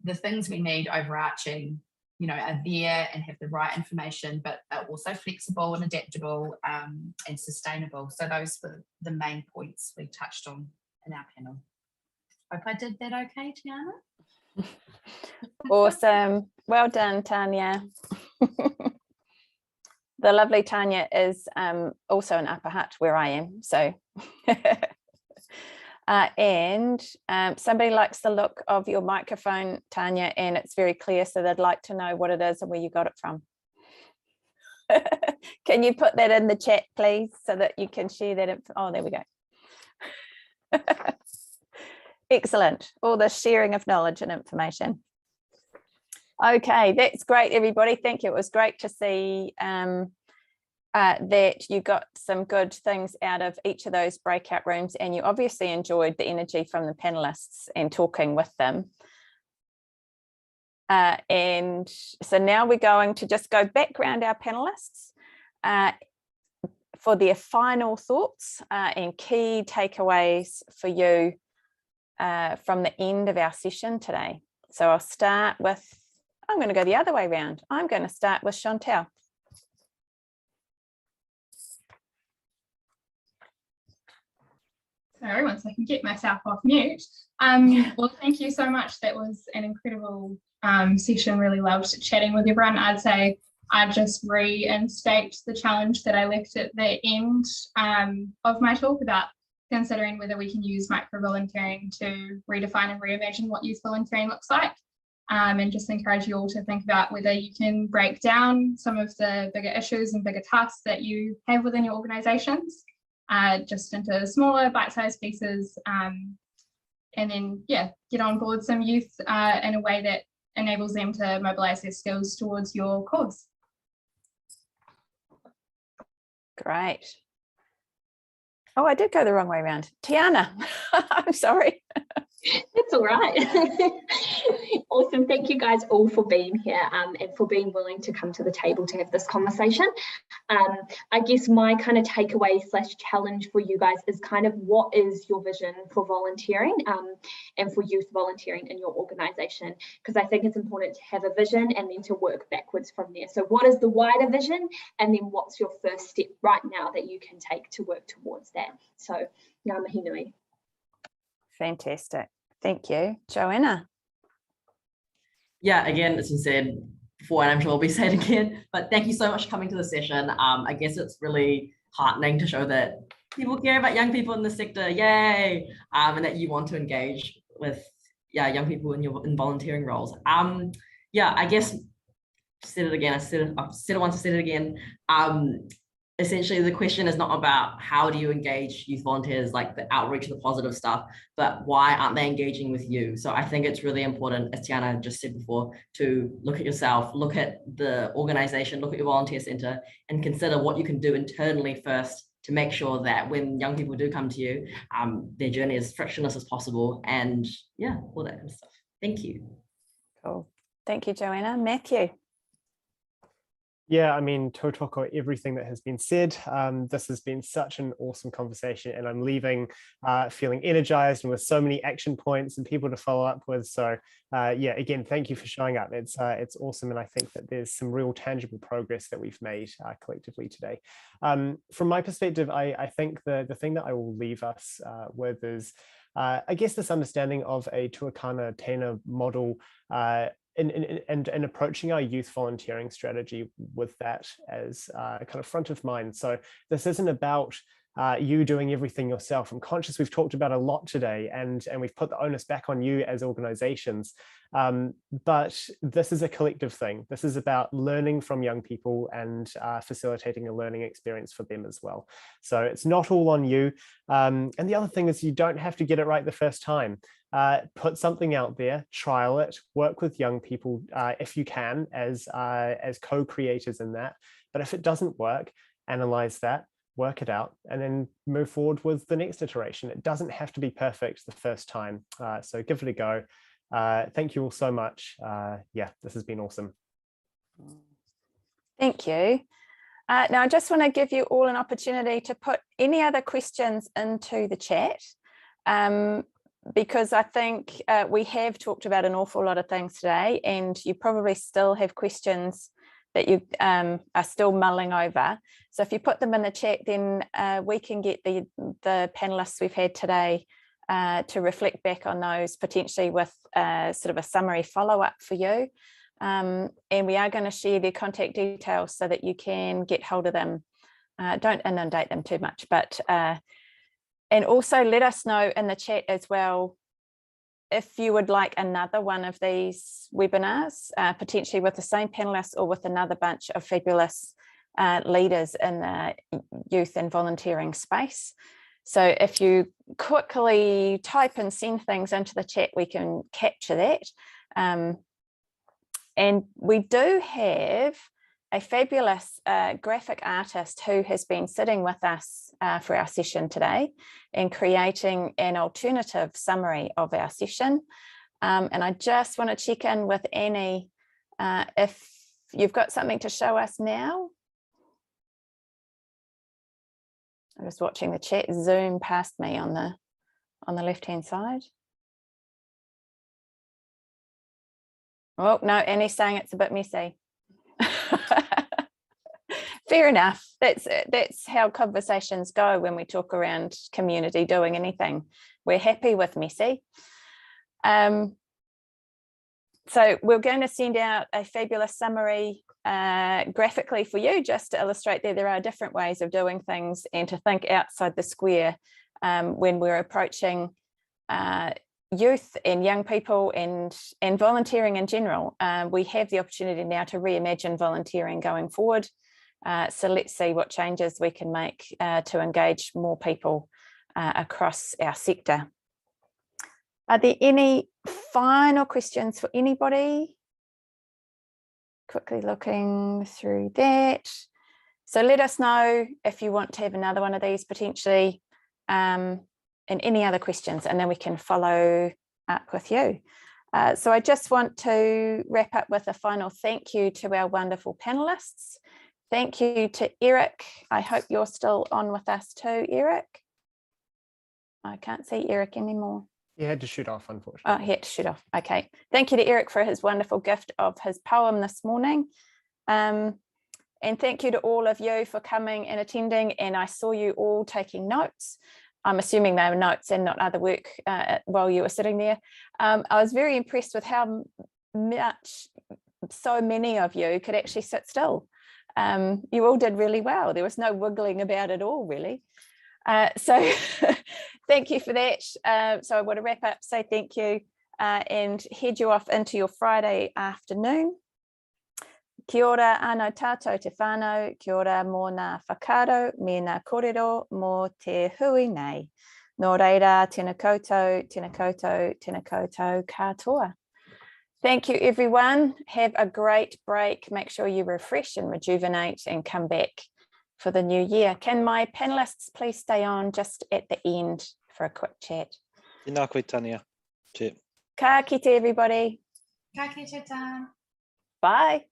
the things we need overarching, are there and have the right information, but are also flexible and adaptable and sustainable. So those were the main points we touched on in our panel. Hope I did that okay, Teana.
Awesome. Well done, Tania. The lovely Tania is also in Upper Hutt where I am. So And somebody likes the look of your microphone, Tania, and it's very clear, so they'd like to know what it is and where you got it from. Can you put that in the chat, please, so that you can share that? Oh, there we go. Excellent. All the sharing of knowledge and information. Okay, that's great, everybody. Thank you. It was great to see that you got some good things out of each of those breakout rooms, and you obviously enjoyed the energy from the panelists and talking with them. And so now we're going to just go back around our panelists for their final thoughts and key takeaways for you from the end of our session today. So I'll start with, I'm going to go the other way around. I'm going to start with Chantelle.
Sorry, once I can get myself off mute. Well, thank you so much. That was an incredible session. Really loved chatting with everyone. I'd say I'd just reinstate the challenge that I left at the end of my talk about considering whether we can use micro-volunteering to redefine and reimagine what youth volunteering looks like. And just encourage you all to think about whether you can break down some of the bigger issues and bigger tasks that you have within your organisations just into smaller bite-sized pieces, and then, yeah, get on board some youth in a way that enables them to mobilise their skills towards your cause.
Great. Oh, I did go the wrong way around. Teana, I'm sorry.
That's all right. Awesome. Thank you guys all for being here and for being willing to come to the table to have this conversation. I guess my kind of takeaway / challenge for you guys is kind of what is your vision for volunteering and for youth volunteering in your organisation? Because I think it's important to have a vision and then to work backwards from there. So what is the wider vision, and then what's your first step right now that you can take to work towards that? So ngā mihi nui.
Fantastic. Thank you. Joanna.
Yeah, again, it's been said before, and I'm sure it'll be said again, but thank you so much for coming to the session. I guess it's really heartening to show that people care about young people in the sector, yay, and that you want to engage with young people in volunteering roles. Yeah, I guess said it again. I said it once, I said it again. Essentially, the question is not about how do you engage youth volunteers, like the outreach and the positive stuff, but why aren't they engaging with you? So I think it's really important, as Teana just said before, to look at yourself, look at the organisation, look at your volunteer centre, and consider what you can do internally first to make sure that when young people do come to you, their journey is frictionless as possible, and yeah, all that kind of stuff. Thank you.
Cool. Thank you, Joanna. Matthew.
Yeah, I mean, tautoko everything that has been said. This has been such an awesome conversation, and I'm leaving feeling energized and with so many action points and people to follow up with. So yeah, again, thank you for showing up. It's awesome, and I think that there's some real tangible progress that we've made collectively today. From my perspective, I think the thing that I will leave us with is, I guess, this understanding of a tuakana tēnā model and approaching our youth volunteering strategy with that as kind of front of mind. So this isn't about you doing everything yourself. I'm conscious we've talked about a lot today, and we've put the onus back on you as organizations. But this is a collective thing. This is about learning from young people and facilitating a learning experience for them as well. So it's not all on you. And the other thing is, you don't have to get it right the first time. Put something out there, trial it, work with young people if you can as co-creators in that. But if it doesn't work, analyze that, work it out, and then move forward with the next iteration. It doesn't have to be perfect the first time. So give it a go. Thank you all so much. Yeah, this has been awesome.
Thank you. Now I just want to give you all an opportunity to put any other questions into the chat. Because I think we have talked about an awful lot of things today, and you probably still have questions that you are still mulling over. So if you put them in the chat, then we can get the panelists we've had today to reflect back on those, potentially with sort of a summary follow-up for you. And we are going to share their contact details so that you can get hold of them. Don't inundate them too much, but And also let us know in the chat as well if you would like another one of these webinars, potentially with the same panelists or with another bunch of fabulous leaders in the youth and volunteering space. So if you quickly type and send things into the chat, we can capture that. And we do have a fabulous graphic artist who has been sitting with us for our session today and creating an alternative summary of our session. And I just want to check in with Annie if you've got something to show us now. I'm just watching the chat zoom past me on the left-hand side. Oh, no, Annie's saying it's a bit messy. Fair enough. That's how conversations go when we talk around community doing anything. We're happy with messy. So we're going to send out a fabulous summary graphically for you, just to illustrate that there are different ways of doing things and to think outside the square when we're approaching youth and young people and volunteering in general. We have the opportunity now to reimagine volunteering going forward. So let's see what changes we can make to engage more people across our sector. Are there any final questions for anybody? Quickly looking through that. So let us know if you want to have another one of these potentially, and any other questions, and then we can follow up with you. So I just want to wrap up with a final thank you to our wonderful panelists. Thank you to Eric. I hope you're still on with us too, Eric. I can't see Eric anymore.
He had to shoot off, unfortunately.
Oh, he had to shoot off. Okay. Thank you to Eric for his wonderful gift of his poem this morning. And thank you to all of you for coming and attending. And I saw you all taking notes. I'm assuming they were notes and not other work while you were sitting there. I was very impressed with how much so many of you could actually sit still. You all did really well. There was no wiggling about it all, really. So thank you for that. So I want to wrap up, say thank you, and head you off into your Friday afternoon. Kia ora anō tātou te whānau, kia ora mō ngā whakaaro, me ngā kōrero mō te hui nei. Nō reira, tēnā koutou, tēnā koutou, tēnā koutou katoa. Thank you, everyone. Have a great break. Make sure you refresh and rejuvenate and come back for the new year. Can my panelists please stay on just at the end for a quick chat?
Tēnā koe, Tania. Cheers.
Ka kite, everybody.
Ka kite tā.
Bye.